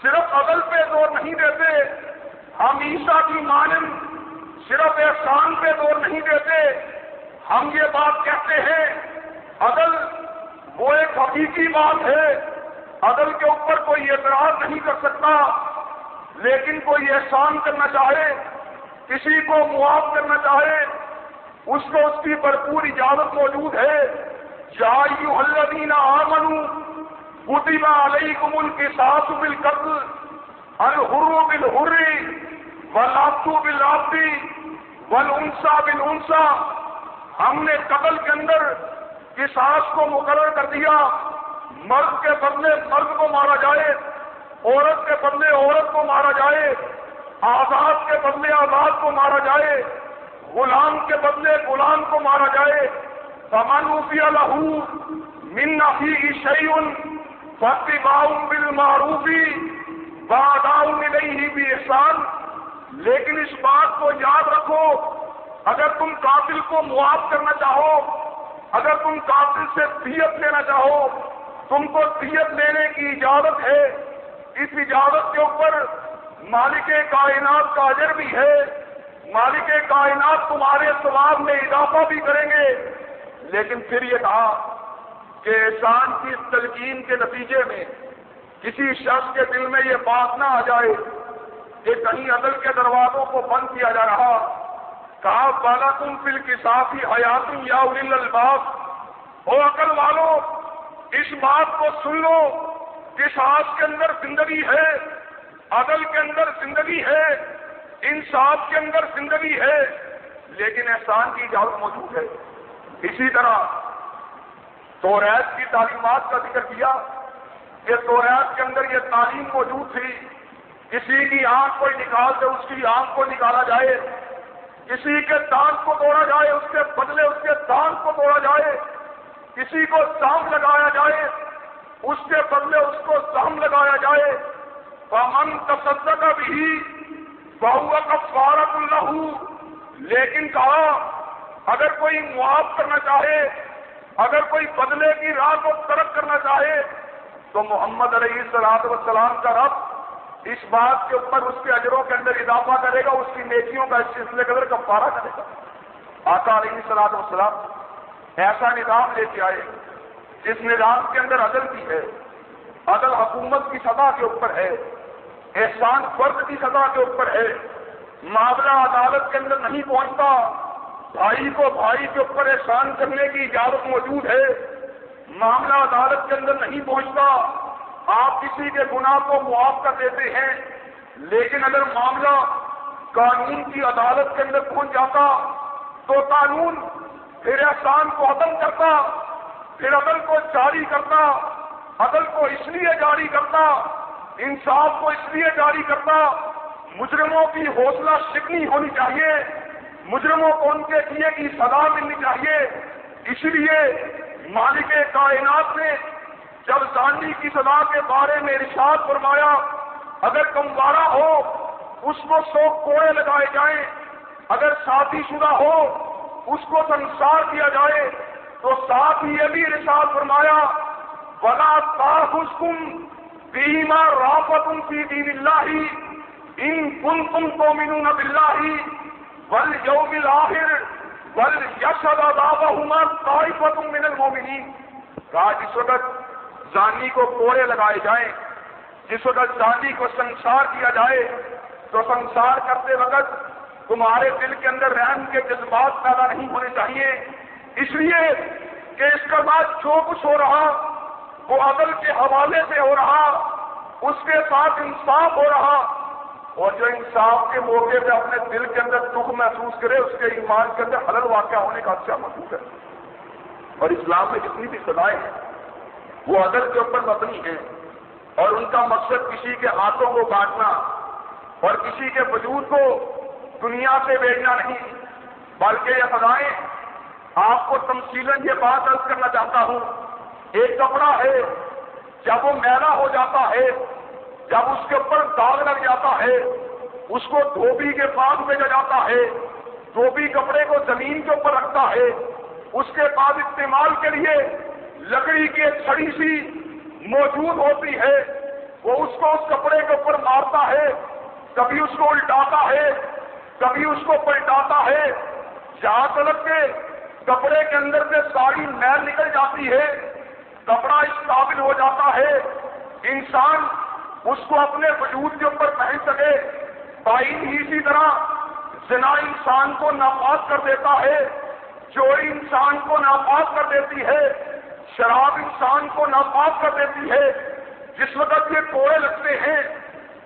صرف عدل پہ زور نہیں دیتے، ہم عیسیٰ کی مانند صرف احسان پہ زور نہیں دیتے. ہم یہ بات کہتے ہیں عدل وہ ایک حقیقی بات ہے، عدل کے اوپر کوئی اعتراض نہیں کر سکتا، لیکن کوئی احسان کرنا چاہے، کسی کو معاف کرنا چاہے، اس کو اس کی بھرپور اجازت موجود ہے. یا ایھا الذین آمنوا کتب علیکم القصاص بالقتل الحر بالحر والعبد بالعبد والانثى بالانثى. ہم نے قتل کے اندر قصاص کو مقرر کر دیا، مرد کے بدلے مرد کو مارا جائے، عورت کے بدلے عورت کو مارا جائے، آزاد کے بدلے آزاد کو مارا جائے، غلام کے بدلے غلام کو مارا جائے. فمن عفی لہ من اخیہ شیء فاتباع بالمعروف واداء الیہ باحسان. لیکن اس بات کو یاد رکھو، اگر تم قاتل کو معاف کرنا چاہو، اگر تم قاتل سے دیت لینا چاہو، تم کو دیت لینے کی اجازت ہے. اس اجازت کے اوپر مالک کائنات کا اجر بھی ہے، مالک کائنات تمہارے ثواب میں اضافہ بھی کریں گے. لیکن پھر یہ کہا کہ احسان کی تلقین کے نتیجے میں کسی شخص کے دل میں یہ بات نہ آ جائے کہ کہیں عدل کے دروازوں کو بند کیا جا رہا. کہا بالکم فی القصاص حیات یا اولی الالباب. او عقل والو، اس بات کو سن لو، قصاص کے اندر زندگی ہے، عدل کے اندر زندگی ہے، انصاف کے اندر زندگی ہے، لیکن احسان کی اجازت موجود ہے. اسی طرح توریت کی تعلیمات کا ذکر کیا کہ توریت کے اندر یہ تعلیم موجود تھی، کسی کی آنکھ کوئی نکال دے اس کی آنکھ کو نکالا جائے، کسی کے دانت کو توڑا جائے اس کے بدلے اس کے دانت کو توڑا جائے، کسی کو زخم لگایا جائے اس کے بدلے اس کو زخم لگایا جائے. فمن تصدق بہ فہو کفارۃ لہ. لیکن کہا اگر کوئی معاف کرنا چاہے، اگر کوئی بدلے کی راہ کو ترک کرنا چاہے تو محمد علیہ الصلوۃ والسلام کا رب اس بات کے اوپر اس کے اجروں کے اندر اضافہ کرے گا، اس کی نیکیوں کا اس سلسلے کے اندر کفارہ کرے گا. آقا علیہ الصلوۃ والسلام ایسا نظام لے کے آئے جس نظام کے اندر عدل بھی ہے، عدل حکومت کی سطح کے اوپر ہے، احسان فرد کی سطح کے اوپر ہے. معاملہ عدالت کے اندر نہیں پہنچتا، بھائی کو بھائی کے اوپر احسان کرنے کی اجازت موجود ہے. معاملہ عدالت کے اندر نہیں پہنچتا، آپ کسی کے گناہ کو معاف کر دیتے ہیں، لیکن اگر معاملہ قانون کی عدالت کے اندر پہنچ جاتا تو قانون پھر احسان کو ختم کرتا، پھر عدل کو جاری کرتا، عدل کو اس لیے جاری کرتا، انصاف کو اس لیے جاری کرتا. مجرموں کی حوصلہ شکنی ہونی چاہیے، مجرموں کو ان کے کیے کی سزا ملنی چاہیے. اس لیے مالک کائنات نے جب زانی کی سزا کے بارے میں ارشاد فرمایا اگر کموارہ ہو اس کو 100 کوڑے لگائے جائیں، اگر شادی شدہ ہو اس کو سنسار کیا جائے، تو ساتھ ہی یہ بھی ارشاد فرمایا وَلَا تَأْخُذْكُمْ بِهِمَا رَأْفَةٌ فِي دِينِ اللَّهِ إِن كُنتُمْ تُؤْمِنُونَ بِاللَّهِ وَالْيَوْمِ الْآخِرِ وَلْيَشْهَدْ عَذَابَهُمَا طَائِفَةٌ مِّنَ الْمُؤْمِنِينَ. جس وقت زانی کو کوڑے لگائے جائیں، جس وقت زانی کو سنسار کیا جائے تو سنسار کرتے وقت تمہارے دل کے اندر رحم کے جذبات پیدا نہیں ہونے چاہیے، اس لیے کہ اس کے بعد جو کچھ ہو رہا وہ عدل کے حوالے سے ہو رہا، اس کے ساتھ انصاف ہو رہا، اور جو انصاف کے موقع پہ اپنے دل کے اندر دکھ محسوس کرے اس کے ایمان کے اندر خلل واقع ہونے کا اچھا محسوس ہے. اور اسلام میں جتنی بھی سزائیں ہیں وہ عدل کے اوپر مبنی ہیں، اور ان کا مقصد کسی کے ہاتھوں کو کاٹنا اور کسی کے وجود کو دنیا سے بیچنا نہیں، بلکہ یہ خدائیں آپ کو تمثیلاً یہ بات عرض کرنا چاہتا ہوں، ایک کپڑا ہے جب وہ میلا ہو جاتا ہے، جب اس کے اوپر داغ لگ جاتا ہے، اس کو دھوبی کے پاس بھیجا جاتا ہے، دھوبی کپڑے کو زمین کے اوپر رکھتا ہے، اس کے بعد استعمال کے لیے لکڑی کی ایک چھڑی سی موجود ہوتی ہے، وہ اس کو اس کپڑے کے اوپر مارتا ہے، کبھی اس کو الٹاتا ہے، کبھی اس کو پلٹاتا ہے، جہاں تک کہ کپڑے کے اندر سے ساری میل نکل جاتی ہے، کپڑا اس قابل ہو جاتا ہے انسان اس کو اپنے وجود کے اوپر پہن سکے۔ بائن ہی اسی طرح زنا انسان کو ناپاک کر دیتا ہے، چوری انسان کو ناپاک کر دیتی ہے، شراب انسان کو ناپاک کر دیتی ہے۔ جس وقت یہ کوڑے لگتے ہیں،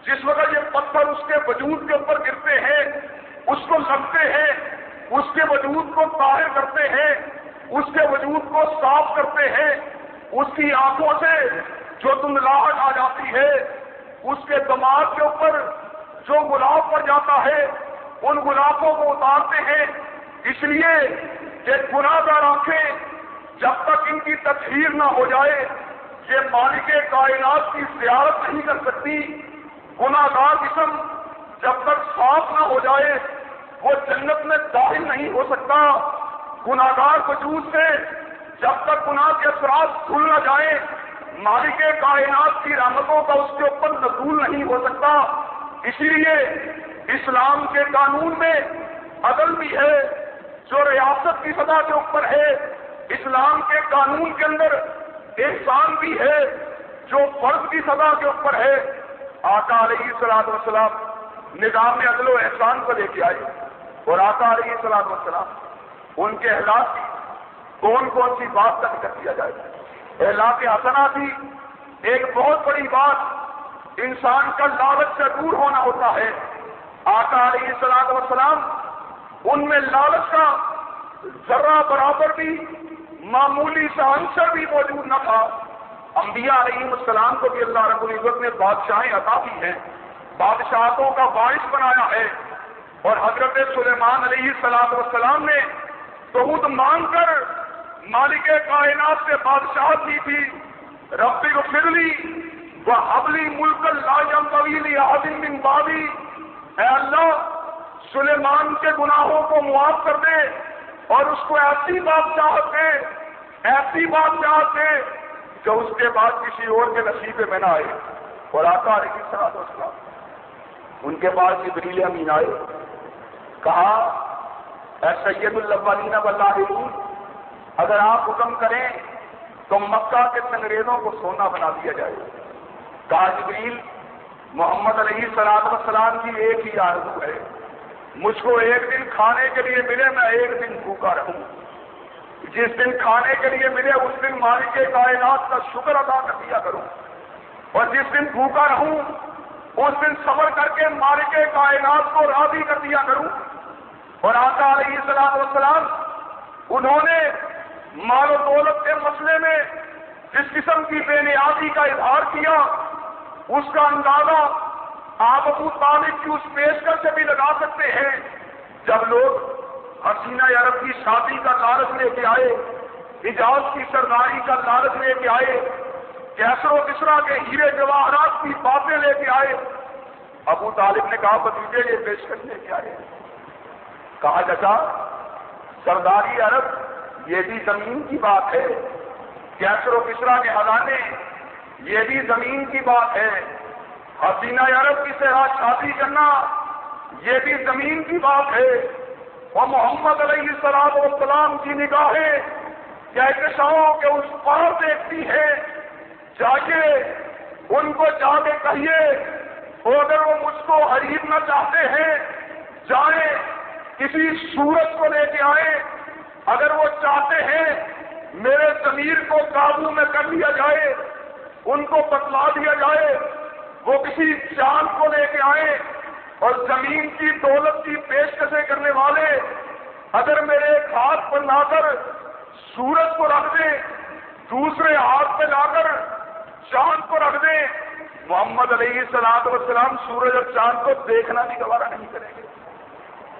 جس وقت یہ پتھر اس کے وجود کے اوپر گرتے ہیں، اس کو لگتے ہیں، اس کے وجود کو طاہر کرتے ہیں، اس کے وجود کو صاف کرتے ہیں، اس کی آنکھوں سے جو دھندلاہٹ آ جاتی ہے، اس کے دماغ کے اوپر جو گلاب پڑ جاتا ہے، ان گلابوں کو اتارتے ہیں، اس لیے کہ گناہ گار آنکھیں جب تک ان کی تطہیر نہ ہو جائے یہ مالک کائنات کی زیارت نہیں کر سکتی۔ گناہ گار جسم جب تک صاف نہ ہو جائے وہ جنت میں داخل نہیں ہو سکتا۔ گناہ گار وجود سے جب تک گناہ کے اثرات کھل نہ جائیں مالک کائنات کی رحمتوں کا اس کے اوپر نزول نہیں ہو سکتا۔ اسی لیے اسلام کے قانون میں عدل بھی ہے جو ریاست کی سطح کے اوپر ہے، اسلام کے قانون کے اندر احسان بھی ہے جو فرض کی سطح کے اوپر ہے۔ آقا علیہ الصلوۃ والسلام نظام عدل و احسان کو لے کے آئے اور آقا علیہ الصلوۃ والسلام ان کے اخلاق کی کون کون سی بات کا ذکر کیا جائے۔ اخلاق حسنہ کی ایک بہت بڑی بات انسان کا لالچ سے دور ہونا ہوتا ہے۔ آقا علیہ الصلوۃ والسلام ان میں لالچ کا ذرہ برابر بھی معمولی سا عنصر بھی موجود نہ تھا۔ انبیاء علیہ السلام کو بھی اللہ رب العزت نے بادشاہیں عطا کی ہیں، بادشاہتوں کا وارث بنایا ہے، اور حضرت سلیمان علیہ السلام نے توحید مانگ کر مالک کائنات سے بادشاہت دی تھی۔ رب اغفر لی وہب لی ملکا لا ينبغی لأحد من بعدی، اے اللہ سلیمان کے گناہوں کو معاف کر دے اور اس کو ایسی بادشاہت دے، ایسی بادشاہت دے جو اس کے بعد کسی اور کے نصیبے میں نہ آئے۔ اور آقا علیہ الصلوۃ والسلام ان کے پاس جبریل امین آئے، کہا اے سید الاولین والآخرین، اگر آپ حکم کریں تو مکہ کے انگریزوں کو سونا بنا دیا جائے۔ کہا جبریل محمد علیہ الصلوۃ والسلام کی ایک ہی آرزو ہے، مجھ کو ایک دن کھانے کے لیے ملے میں ایک دن بھوکا رہوں، جس دن کھانے کے لیے ملے اس دن مالک کائنات کا شکر ادا کر دیا کروں، اور جس دن بھوکا رہوں اس دن صبر کر کے مالک کائنات کو راضی کر دیا کروں۔ اور آقا علیہ الصلوۃ والسلام انہوں نے مال و دولت کے مسئلے میں جس قسم کی بے نیازی کا اظہار کیا اس کا اندازہ آپ ابو طالب کی اس پیشکش سے بھی لگا سکتے ہیں۔ جب لوگ حسینہ عرب کی شادی کا لالچ لے کے آئے، حجاز کی سرداری کا لالچ لے کے آئے، کیسر و کسرا کے ہیرے جواہرات کی باتیں لے کے آئے، ابو طالب نے کہا بھتیجے یہ پیشکش لے کے آئے۔ کہا چچا سرداری عرب یہ بھی زمین کی بات ہے، کیسر و کسرا کے خزانے یہ بھی زمین کی بات ہے، حسینہ عرب کی طرح شادی کرنا یہ بھی زمین کی بات ہے، اور محمد علیہ الصلوۃ والسلام کی نگاہیں کہکشاؤں کے اس پار دیکھتی ہے، جائیے ان کو جا کے کہیے، اور اگر وہ مجھ کو خریدنا چاہتے ہیں جائیں کسی سورج کو لے کے آئے، اگر وہ چاہتے ہیں میرے ضمیر کو قابو میں کر لیا جائے، ان کو بتلا دیا جائے، وہ کسی چاند کو لے کے آئے، اور زمین کی دولت کی پیشکشیں کرنے والے اگر میرے ایک ہاتھ پر لا کر سورج کو رکھ دیں، دوسرے ہاتھ پہ لا کر چاند کو رکھ دیں، محمد علیہ الصلوۃ والسلام سورج اور چاند کو دیکھنا بھی گوارا نہیں کریں گے۔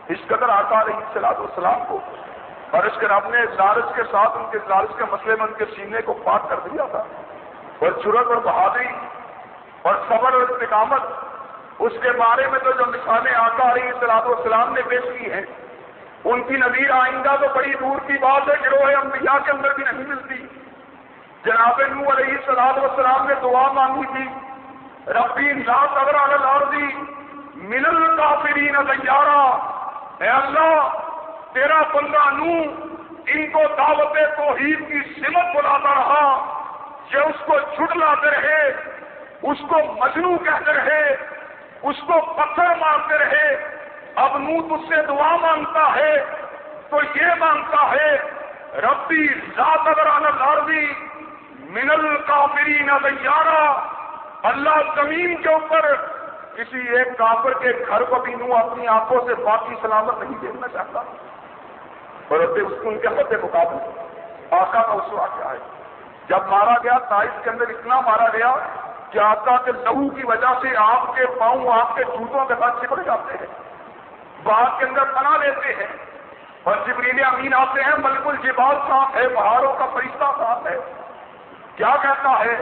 اس قدر آقا علیہ السلام کو، اور اس کے رب نے لالچ کے ساتھ ان کے لالچ کے مسئلے میں ان کے سینے کو پاک کر دیا تھا، اور جرأت اور بہادری اور صبر اور استقامت، اس کے بارے میں تو جو مثالیں آقا علیہ السلام نے پیش کی ہیں ان کی نظیر آئندہ تو بڑی دور کی بات ہے، گروہ انبیاء کے اندر بھی نہیں ملتی۔ جناب نوح علیہ السلام نے دعا مانگی تھی، ربی لا تذر علی الارض من الکافرین دیارا، اے اللہ تیرا بندہ نوح ان کو دعوت توحید کی سمت بلاتا رہا، یہ اس کو جھٹلاتے رہے، اس کو مجنون کہتے رہے، اس کو پتھر مارتے رہے۔ اب نوح تجھ سے دعا مانگتا ہے تو یہ مانگتا ہے ربی لا تذر علی الارض من الکافرین دیارا، اللہ زمین کے اوپر کسی ایک کافر کے گھر کو بھی نوح اپنی آنکھوں سے باقی سلامت نہیں دیکھنا چاہتا۔ اور اس کو ان کے مد مقابل آقا کا اسوہ کیا ہے؟ جب مارا گیا طائف کے اندر اتنا مارا گیا کہ آقا کے لہو کی وجہ سے آپ کے پاؤں آپ کے جوتوں کے ساتھ چپک جاتے ہیں، باغ کے اندر پناہ لیتے ہیں، اور جبریل امین آتے ہیں، ملک الجبال ساتھ ہے، پہاڑوں کا فرشتہ ساتھ ہے۔ کیا کہتا ہے؟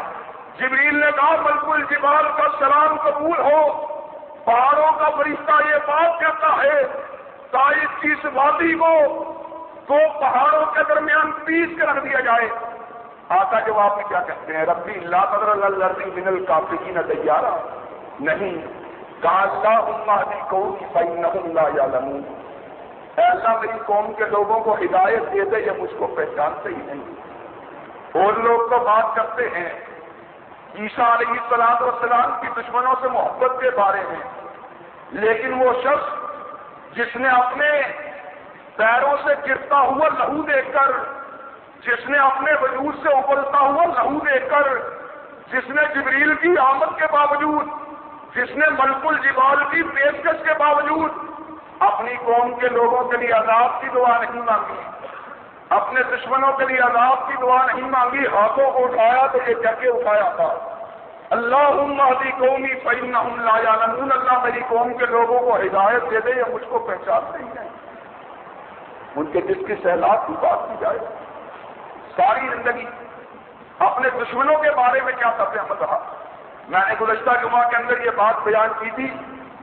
جبریل نے کہا ملک الجبال کا سلام قبول ہو، پہاڑوں کا فرشتہ یہ بات کہتا ہے طائف کی اس وادی کو دو پہاڑوں کے درمیان پیس کے رکھ دیا جائے۔ آقا جواب میں کیا کہتے ہیں؟ ربی لا تذر علی الارض من الکافرین دیارا، نہیں کہا اللہم اہد قومی فانہم لا یعلمون، اے اللہ میری قوم کے لوگوں کو ہدایت دے دے، یہ مجھ کو پہچانتے ہی نہیں۔ اور لوگ تو بات کرتے ہیں عیسیٰ علیہ السلام کی دشمنوں سے محبت کے بارے میں، لیکن وہ شخص جس نے اپنے پیروں سے گرتا ہوا لہو دیکھ کر، جس نے اپنے وجود سے ابلتا ہوا لہو دیکھ کر، جس نے جبریل کی آمد کے باوجود، جس نے ملک الجبال کی پیشکش کے باوجود اپنی قوم کے لوگوں کے لیے عذاب کی دعا نہیں مانگی، اپنے دشمنوں کے لیے عذاب کی دعا نہیں مانگی، ہاتھوں کو اٹھایا تو یہ کہہ کے اٹھایا تھا اللہم اہد قومی فانہم لا یعلمون، اللہ میری قوم کے لوگوں کو ہدایت دے دے، یہ مجھ کو پہچانتے ہی نہیں۔ ان کے جس کی سیلاب کی بات کی جائے، ساری زندگی اپنے دشمنوں کے بارے میں کیا طرز عمل رہا۔ میں نے گزشتہ جمعہ کے اندر یہ بات بیان کی تھی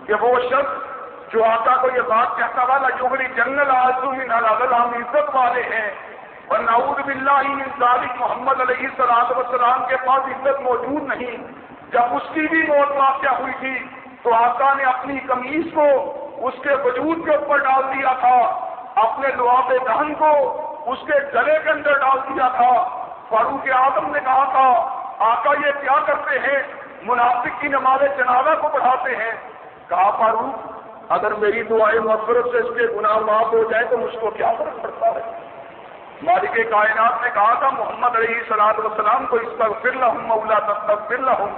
کہ وہ شخص جو آقا کو یہ بات کہتا والا یغنی جنرل آزو من العدل، ہم عزت والے ہیں، اور نعوذ باللہ من ذالک محمد علیہ السلام کے پاس عزت موجود نہیں، جب اس کی بھی موت واقع ہوئی تھی تو آقا نے اپنی قمیص کو اس کے وجود کے اوپر ڈال دیا تھا، اپنے لعاب دہن کو اس کے گلے کے اندر ڈال دیا تھا۔ فاروق اعظم نے کہا تھا آقا یہ کیا کرتے ہیں؟ منافق کی نماز جنازہ کو پڑھاتے ہیں۔ کہا فاروق اگر میری دعائیں مغفرت سے اس کے گناہ معاف ہو جائے تو مجھ کو کیا فرق پڑتا ہے؟ مالک کائنات نے کہا تھا محمد علیہ السلام کو استغفر لہم او لا تستغفر لہم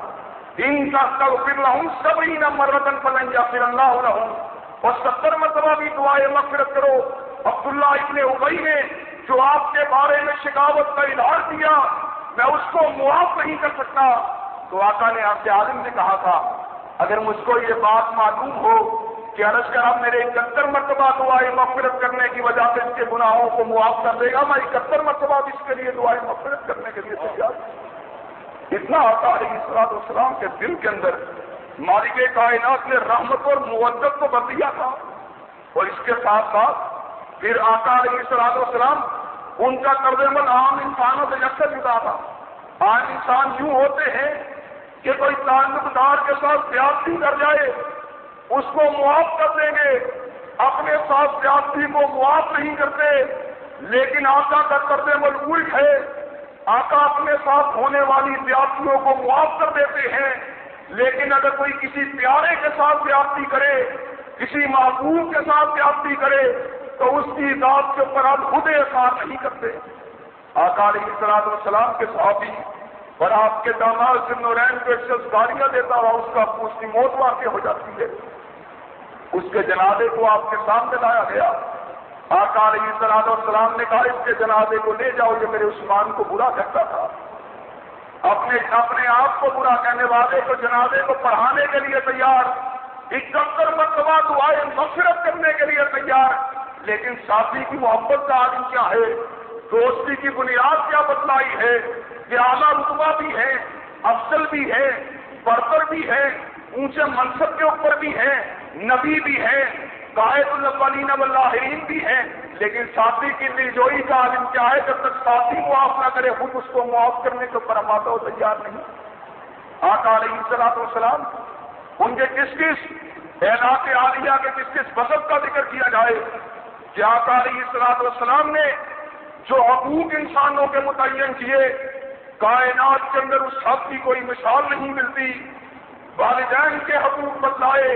ان تستغفر لہم 70 مرۃ فلن یغفر اللہ لہم، اور 70 مرتبہ بھی دعائیں مغفرت کرو۔ عبداللہ ابن ابی نے جو آپ کے بارے میں شکاوت کا اظہار کیا میں اس کو معاف نہیں کر سکتا، تو آقا نے آپ کے عالم نے کہا تھا اگر مجھ کو یہ بات معلوم ہو کہ عرض کرا میرے 71 مرتبہ دعائیں مغفرت کرنے کی وجہ سے اس کے گناہوں کو معاف کر دے گا، میں 71 مرتبہ بھی اس کے لیے دعائیں مغفرت کرنے کے لیے تیار ہوں۔ اتنا آقا علیہ السلام کے دل کے اندر مالک کائنات نے رحمت اور مودت کو بر دیا تھا، اور اس کے ساتھ ساتھ پھر آقا علیہ السلام ان کا طرز عمل عام انسانوں سے یکساں جدا تھا۔ عام انسان یوں ہوتے ہیں کہ کوئی تعلق دار کے ساتھ زیادتی کر جائے اس کو معاف کر دیں گے، اپنے ساتھ زیادتی کو معاف نہیں کرتے، لیکن آقا کا طرز عمل الٹ ہے، آقا اپنے ساتھ ہونے والی زیادتیوں کو معاف کر دیتے ہیں، لیکن اگر کوئی کسی پیارے کے ساتھ زیادتی کرے، کسی محبوب کے ساتھ زیادتی کرے تو اس کی ذات کے اوپر آپ خود اثار نہیں کرتے۔ آقا علیہ السلام کے صحابی اور آپ کے داماد ذوالنورین کو ایک شخص گالیاں دیتا ہوا اس کی موت واقع ہو جاتی ہے، اس کے جنازے کو آپ کے سامنے لایا گیا۔ آقا علیہ السلام نے کہا اس کے جنازے کو لے جاؤ، یہ میرے عثمان کو برا کہتا تھا۔ اپنے آپ کو برا کہنے والے کو جنازے کو پڑھانے کے لیے تیار، 71 مرتبہ دعائیں مغفرت کرنے کے لیے تیار، لیکن ساتھی کی محبت کا عالم کیا ہے، دوستی کی بنیاد کیا بتلائی ہے کہ اعلیٰ رتبہ بھی ہے، افضل بھی ہے، برتر بھی ہے، اونچے منصب کے اوپر بھی ہے، نبی بھی ہے، قائد الاولین والآخرین بھی ہے، لیکن ساتھی کی دلجوئی کا عالم کیا ہے؟ جب تک ساتھی معاف نہ کرے خود اس کو معاف کرنے کے اوپر ہمارا وہ تیار نہیں۔ آقا علیہ الصلوۃ والسلام ان کے کس کس اعلاق عالیہ کے کس کس وصف کا ذکر کیا جائے کہ آقا علیہ الصلوۃ والسلام نے جو حقوق انسانوں کے متعین کیے، کائنات کے اندر اس حق کی کوئی مثال نہیں ملتی۔ والدین کے حقوق بتلائے،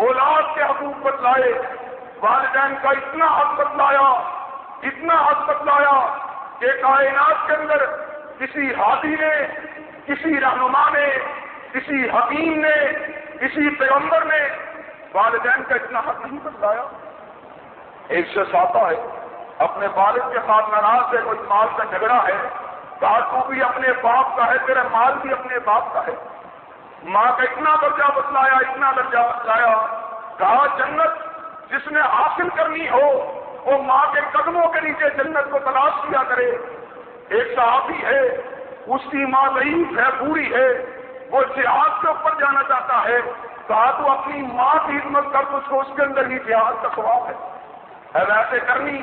اولاد کے حقوق بتلائے، والدین کا اتنا حق بتلایا، اتنا حق بتلایا کہ کائنات کے اندر کسی ہادی نے، کسی رہنما نے، کسی حکیم نے، کسی پیغمبر نے والدین کا اتنا حق نہیں بتلایا۔ ایک شخص آتا ہے اپنے والد کے ساتھ ناراض ہے، کوئی مال کا جھگڑا ہے، کہا تو بھی اپنے باپ کا ہے، تیرا مال بھی اپنے باپ کا ہے۔ ماں کا اتنا درجہ بتلایا، اتنا درجہ بتلایا، کہا جنت جس نے حاصل کرنی ہو وہ ماں کے قدموں کے نیچے جنت کو تلاش کیا کرے۔ ایک صحابی ہے، اس کی ماں ضعیف ہے، بوڑھی ہے، وہ جہاد کے اوپر جانا چاہتا ہے، کہا تو اپنی ماں کی خدمت کر، اس کو اس کے اندر ہی جہاد کا ثواب ہے۔ ایسے کرنی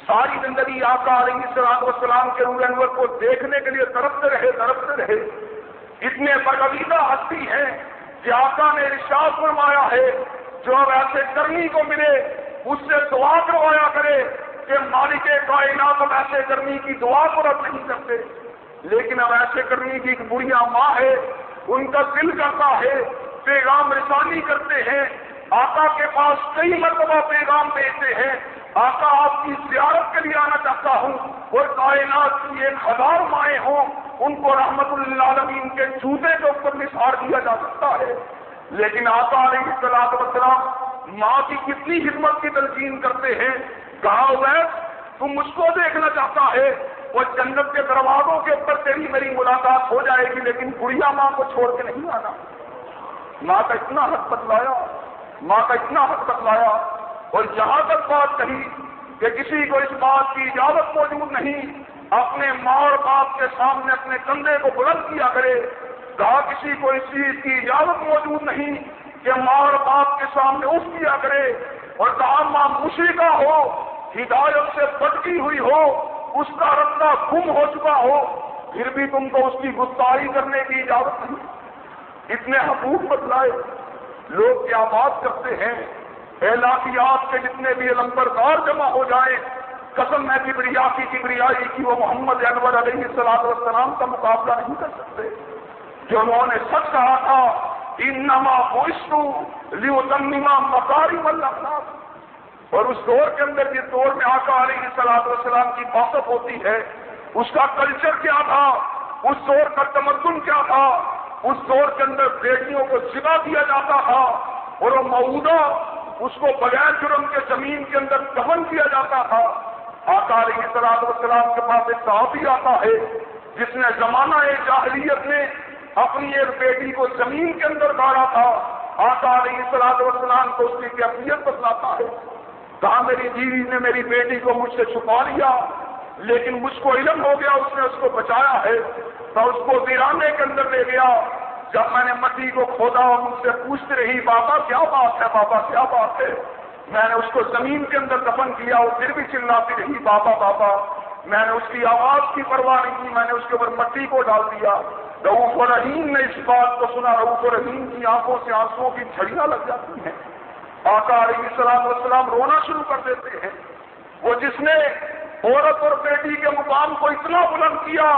ساری زندگی آقا علیہ الصلوۃ والسلام کے روح انور کو دیکھنے کے لیے تڑپتے رہے۔ اتنے برگزیدہ ہستی ہیں کہ آقا نے ارشاد فرمایا ہے جو اب ایسے کرنی کو ملے اس سے دعا کروایا کرے کہ مالک کائنات اب ایسے کرنی کی دعا کو رد نہیں کرتے۔ لیکن اب ایسے کرنی کی ایک بڑھیا ماں ہے، ان کا دل کرتا ہے، پیغام رسانی کرتے ہیں، آقا کے پاس کئی مرتبہ پیغام بھیجتے ہیں، آقا آپ کی زیارت کے لیے آنا چاہتا ہوں، اور کائنات کی 1000 مائیں ہوں ان کو رحمت للعالمین کے جوتے کے اوپر نثار دیا جا سکتا ہے۔ لیکن آقا علیہ الصلوۃ والسلام ماں کی کتنی خدمت کی تلقین کرتے ہیں۔ کہا اویس تم مجھ کو دیکھنا چاہتا ہے، وہ جنت کے دروازوں کے اوپر تیری میری ملاقات ہو جائے گی، لیکن بڑھیا ماں کو چھوڑ کے نہیں آنا۔ ماں کا اتنا حق بتلایا، ماں کا اتنا حق بتلایا، اور جہاں تک بات کہی کہ کسی کو اس بات کی اجازت موجود نہیں اپنے ماں اور باپ کے سامنے اپنے کندھے کو بلند کیا کرے، کہا کسی کو اس چیز کی اجازت موجود نہیں کہ ماں اور باپ کے سامنے اف کیا کرے، اور کہا ماں مشرکہ ہو، ہدایت سے بھٹکی ہوئی ہو، اس کا رستہ گم ہو چکا ہو، پھر بھی تم کو اس کی گستاخی کرنے کی اجازت نہیں۔ اتنے حقوق بتلائے۔ لوگ کیا بات کرتے ہیں، اعلاقیات کے جتنے بھی علمبردار جمع ہو جائیں، قسم ہے کبریائی کی وہ محمد انور علیہ الصلوۃ والسلام کا مقابلہ نہیں کر سکتے، جو انہوں نے سچ کہا تھا انما بعثت لاتمم مکارم الاخلاق۔ اور اس دور کے اندر جس دور میں آقا علیہ الصلوۃ والسلام کی بات ہوتی ہے، اس کا کلچر کیا تھا، اس دور کا تمدن کیا تھا، اس دور کے اندر بیٹیوں کو جلا دیا جاتا تھا، اور وہ مؤودہ اس کو بغیر جرم کے زمین کے اندر دفن کیا جاتا تھا۔ آقا علیہ الصلوۃ والسلام کے پاس ایک صحابی آتا ہے جس نے زمانہ جاہلیت میں اپنی ایک بیٹی کو زمین کے اندر گاڑا تھا۔ آقا علیہ الصلوۃ والسلام کو اس کی کیفیت بتلاتا ہے، کہا میری بیوی نے میری بیٹی کو مجھ سے چھپا لیا، لیکن مجھ کو علم ہو گیا اس نے اس کو بچایا ہے، تو اس کو ویرانے کے اندر لے گیا۔ جب میں نے مٹی کو کھودا اور مجھ سے پوچھتی رہی بابا کیا بات ہے، بابا کیا بات ہے، میں نے اس کو زمین کے اندر دفن کیا، وہ پھر بھی چلاتی رہی بابا بابا، میں نے اس کی آواز کی پرواہ نہیں کی، میں نے اس کے اوپر مٹی کو ڈال دیا۔ رؤوف الرحیم نے اس بات کو سنا، رؤوف الرحیم کی آنکھوں سے آنسوؤں کی جھڑیاں لگ جاتی ہیں۔ آقا علیہ الصلوۃ والسلام رونا شروع کر دیتے ہیں۔ وہ جس نے عورت اور بیٹی کے مقام کو اتنا بلند کیا،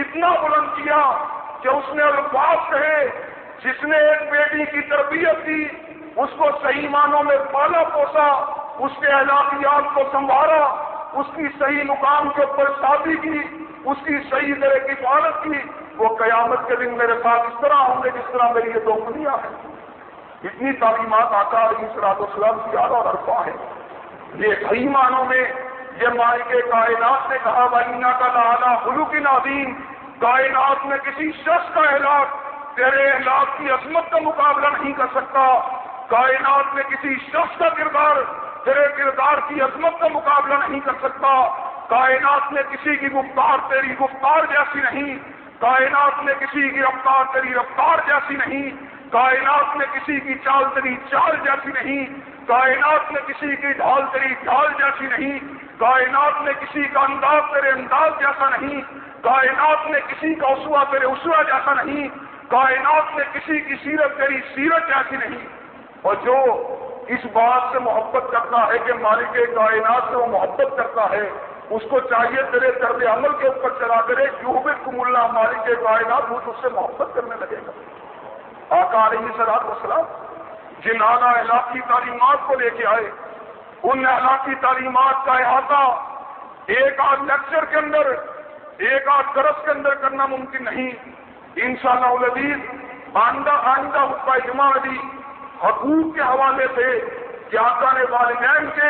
اتنا بلند کیا کہ اس نے الفاظ کہے، جس نے ایک بیٹی کی تربیت کی، اس کو صحیح معنوں میں پالا پوسا، اس کے اخلاقیات کو سنبھالا، اس کی صحیح مقام کے اوپر شادی کی، اس کی صحیح طرح کی حفاظت کی، وہ قیامت کے دن میرے ساتھ اس طرح ہوں گے جس طرح میری یہ دو انگلیاں ہیں۔ اتنی تعلیمات آقا علیہ الصلوۃ والسلام کی اعلیٰ اور عرفہ ہے۔ یہ صحیح معنوں میں یہ مالک کائنات نے کہا وَإِنَّكَ لَعَلَىٰ خُلُقٍ عَظِيمٍ، کائنات میں کسی شخص کا اخلاق تیرے اخلاق کی عظمت کا مقابلہ نہیں کر سکتا۔ کائنات میں کسی شخص کا کردار تیرے کردار کی عظمت کا مقابلہ نہیں کر سکتا. کائنات میں کسی کی گفتار تیری گفتار جیسی نہیں. کائنات میں کسی کی رفتار تیری رفتار جیسی نہیں. کائنات میں کسی کی چال تیری چال جیسی نہیں. کائنات میں کسی کی ڈھال تیری ڈھال جیسی نہیں. کائنات میں کسی کا انداز تیرے انداز جیسا نہیں. کائنات میں کسی کا اسوہ تیرے اسوہ جیسا نہیں. کائنات میں کسی کی سیرت تیری سیرت جیسی نہیں. اور جو اس بات سے محبت کرتا ہے کہ مالک کائنات سے وہ محبت کرتا ہے، اس کو چاہیے تیرے طرز عمل کے اوپر چلا کرے. یحببکم اللہ، مالک کائنات وہ اس سے محبت کرنے لگے گا. آقا علیہ الصلوۃ والسلام جن اعلیٰ اخلاقی تعلیمات کو لے کے آئے، ان اخلاقی تعلیمات کا احاطہ ایک آدھ لیکچر کے اندر، ایک آدھ درس کے اندر کرنا ممکن نہیں. انشاءاللہ العزیز آئندہ خطبہ جمعہ بھی حقوق کے حوالے سے کہ آقا نے والدین کے،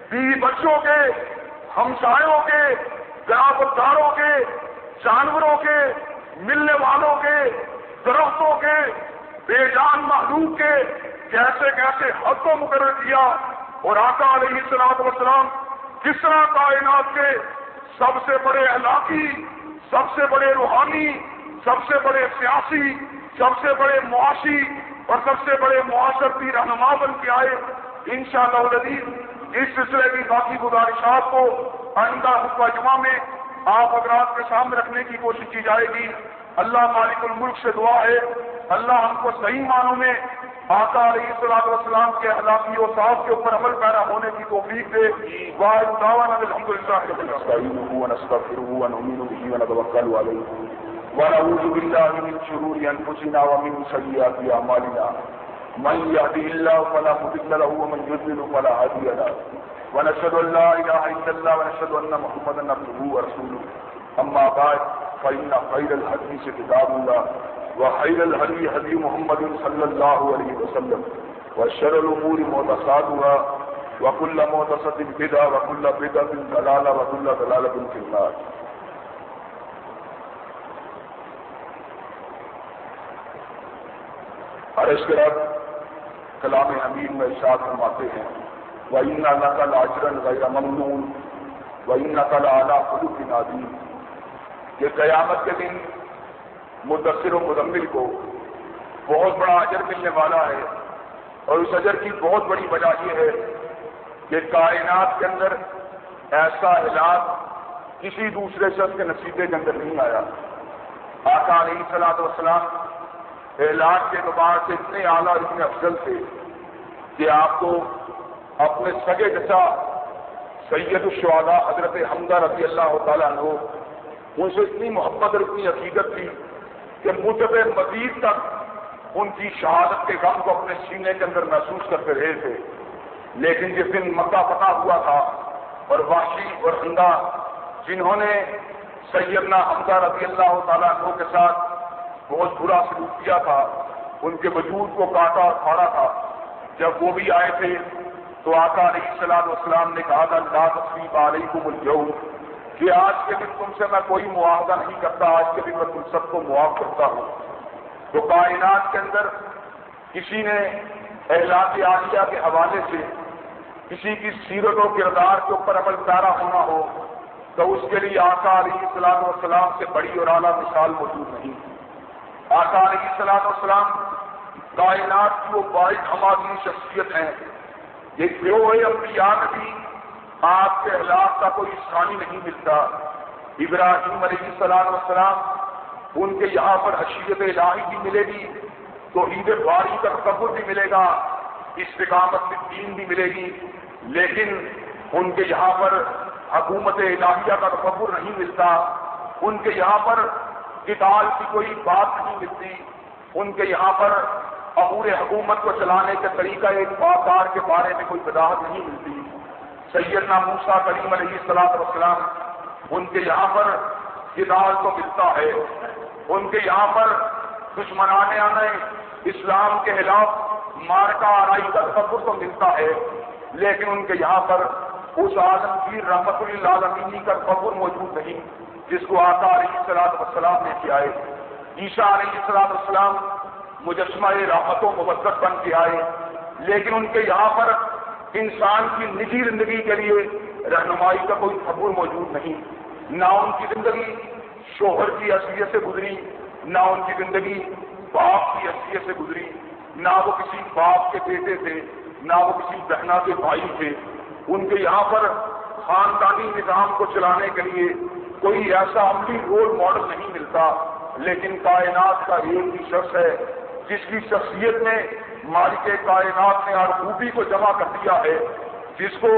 بیوی بچوں کے، ہمسایوں کے، قرابت داروں کے، جانوروں کے، ملنے والوں کے، درختوں کے، بے جان مخلوق کے کیسے کیسے حق کو مقرر کیا. اور آقا علیہ الصلوۃ والسلام کس طرح کائنات کے سب سے بڑے اخلاقی، سب سے بڑے روحانی، سب سے بڑے سیاسی، سب سے بڑے معاشی اور سب سے بڑے معاشرتی رہنما بن کے آئے. انشاءاللہ العزیز اس سلسلے کی باقی گزارشات کو آئندہ خطبہ جمعہ میں آپ حضرات کے سامنے رکھنے کی کوشش کی جائے گی. اللہ مالک الملک سے دعا ہے اللہ ہم کو صحیح معنوں میں آقا علیہ الصلوۃ والسلام کے اخلاقی و صاحب کے اوپر عمل پیرا ہونے کی توفیق دے. وآخر دعوانا الحمدللہ رب العالمین. نستعینہ ونستغفرہ ونؤمن بہ ونتوکل علیہ ونعوذ باللہ من شرور انفسنا ومن سیئات اعمالنا. من يهده الله فلا مضل له ومن يضلل فلا هادي له. ونشهد ان لا اله الا الله ونشهد ان محمدا عبده ورسوله. اما بعد فان خير الحديث كتاب الله وخير الهدي هدي محمد صلى الله عليه وسلم وشر الامور محدثاتها وكل محدثة بدعة وكل بدعة ضلالة وكل ضلالة في النار. اور اس کے بعد کلام حمید میں ارشاد فرماتے ہیں وَإِنَّ لَكَ لَأَجْرًا غَيْرَ مَمْنُونٍ وَإِنَّكَ لَعَلَىٰ خُلُقٍ عَظِيمٍ. یہ قیامت کے دن مدثر و مزمل کو بہت بڑا اجر ملنے والا ہے. اور اس اجر کی بہت بڑی وجہ یہ ہے کہ کائنات کے اندر ایسا علاج کسی دوسرے شخص کے نصیبے کے اندر نہیں آیا. آقا علیہ الصلوۃ والسلام علاج کے اعتبار سے اتنے اعلیٰ اتنے افضل تھے کہ آپ کو اپنے سگے چچا سید الشہداء حضرت حمزہ رضی اللہ تعالیٰ عنہ ان سے اتنی محبت اور اتنی عقیدت تھی کہ مدت مزید تک ان کی شہادت کے غم کو اپنے سینے کے اندر محسوس کرتے رہے تھے. لیکن جس دن مکہ فتح ہوا تھا اور وحشی اور حمزہ جنہوں نے سیدنا حمزہ رضی اللہ تعالیٰ عنہ کے ساتھ بہت برا سلوک کیا تھا، ان کے وجود کو کاٹا اور پھاڑا تھا، جب وہ بھی آئے تھے تو آقا علیہ الصلوۃ والسلام نے کہا تھا لا تثریب علیکم اليوم کہ آج کے دن تم سے میں کوئی معاوضہ نہیں کرتا، آج کے دن میں تم سب کو معاف کرتا ہوں. تو کائنات کے اندر کسی نے اخلاق عالیہ کے حوالے سے کسی کی سیرت و کردار کے اوپر عمل پیرا ہونا ہو تو اس کے لیے آقا علیہ الصلوۃ والسلام سے بڑی اور اعلیٰ مثال موجود نہیں. آقا علیہ الصلوۃ والسلام کائنات کی وہ باعث ہماری شخصیت ہیں. یہ گروہ انبیاء میں بھی آپ کے اخلاق کا کوئی ثانی نہیں ملتا. ابراہیم علیہ الصلوۃ والسلام ان کے یہاں پر عشیت الہی بھی ملے گی، توحید باری کا تصور بھی ملے گا، استقامت دین بھی ملے گی، لیکن ان کے یہاں پر حکومت الہیہ کا تصور نہیں ملتا. ان کے یہاں پر قتال کی کوئی بات نہیں ملتی. ان کے یہاں پر امور حکومت کو چلانے کے طریقہ ایک باکار کے بارے میں کوئی وضاحت نہیں ملتی. سیدنا موسیٰ کریم علیہ الصلوۃ والسلام ان کے یہاں پر قتال تو ملتا ہے، ان کے یہاں پر دشمنان آنے اسلام کے خلاف مارکا آرائی کا تصور تو ملتا ہے، لیکن ان کے یہاں پر اس عالمگیر رحمت للعالمین کا تصور موجود نہیں جس کو آقا علیہ الصلوۃ والسلام نے کیا ہے. عیسیٰ علیہ الصلوۃ والسلام مجسمہ رحمت و مودت بن کے آئے، لیکن ان کے یہاں پر انسان کی نجی زندگی کے لیے رہنمائی کا کوئی تصور موجود نہیں. نہ ان کی زندگی شوہر کی حیثیت سے گزری، نہ ان کی زندگی باپ کی حیثیت سے گزری، نہ وہ کسی باپ کے بیٹے تھے، نہ وہ کسی بہنا کے بھائی تھے. ان کے یہاں پر خاندانی نظام کو چلانے کے لیے کوئی ایسا عملی رول ماڈل نہیں ملتا، لیکن کائنات کا ایک ہی شخص ہے جس کی شخصیت میں مالک کائنات نے ہر خوبی کو جمع کر دیا ہے، جس کو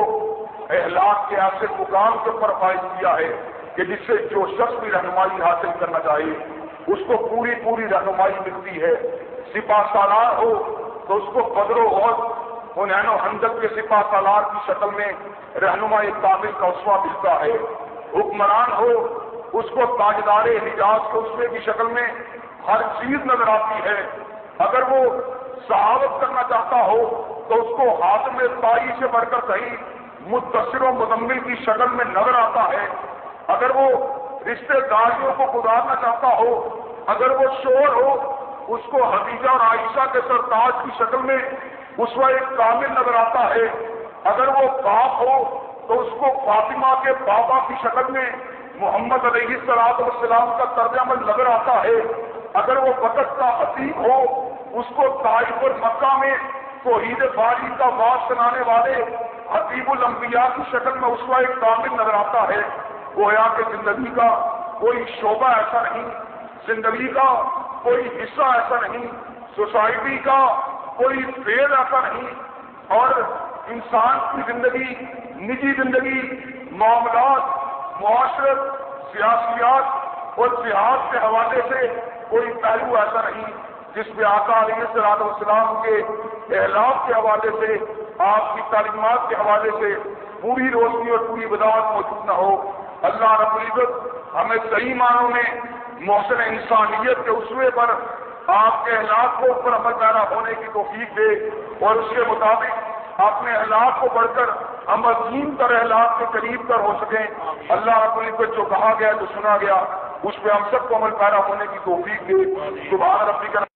اخلاق کے ایسے مقام کے اوپر فائز کیا ہے کہ جس سے جو شخص بھی رہنمائی حاصل کرنا چاہے اس کو پوری پوری رہنمائی ملتی ہے. سپاہ سالار ہو تو اس کو قدر و حنین و حندق کے سپاہ سالار کی شکل میں رہنمائی کامل کا اسوہ ملتا ہے. حکمران ہو اس کو تاجدار حجاز کے اسوے کی شکل میں ہر چیز نظر آتی ہے. اگر وہ صحافت کرنا چاہتا ہو تو اس کو حاتم طائی سے بڑھ کر صحیح متصر و مزمل کی شکل میں نظر آتا ہے. اگر وہ رشتے داریوں کو گزارنا چاہتا ہو، اگر وہ شور ہو اس کو حدیجہ اور عائشہ کے سرتاج کی شکل میں اسوہ ایک کامل نظر آتا ہے. اگر وہ باپ ہو تو اس کو فاطمہ کے بابا کی شکل میں محمد علیہ السلام کا طرز عمل نظر آتا ہے. اگر وہ وقت کا خطیب ہو اس کو طائف اور مکہ میں توحید باری کا واز سنانے والے خطیب الانبیاء کی شکل میں اسوہ ایک کامل نظر آتا ہے. گویا کہ زندگی کا کوئی شعبہ ایسا نہیں، زندگی کا کوئی حصہ ایسا نہیں، سوسائٹی کا کوئی فیل ایسا نہیں، اور انسان کی زندگی، نجی زندگی، معاملات، معاشرت، سیاسیات اور جہاد کے حوالے سے کوئی پہلو ایسا نہیں جس پہ آقا علیہ السلام کے اعلان کے حوالے سے، آپ کی تعلیمات کے حوالے سے پوری روشنی اور پوری وضاحت موجود نہ ہو. اللہ رب العزت ہمیں صحیح معنوں میں محسن انسانیت کے اسوے پر آپ کے اخلاق کو اوپر عمل پیرا ہونے کی توفیق دے، اور اس کے مطابق اپنے اخلاق کو بڑھ کر ہم عظیم تر اخلاق کے قریب تر ہو سکیں. اللہ رب العزت جو کہا گیا جو سنا گیا اس پہ ہم سب کو عمل پیرا ہونے کی توفیق دے. سبحان ربک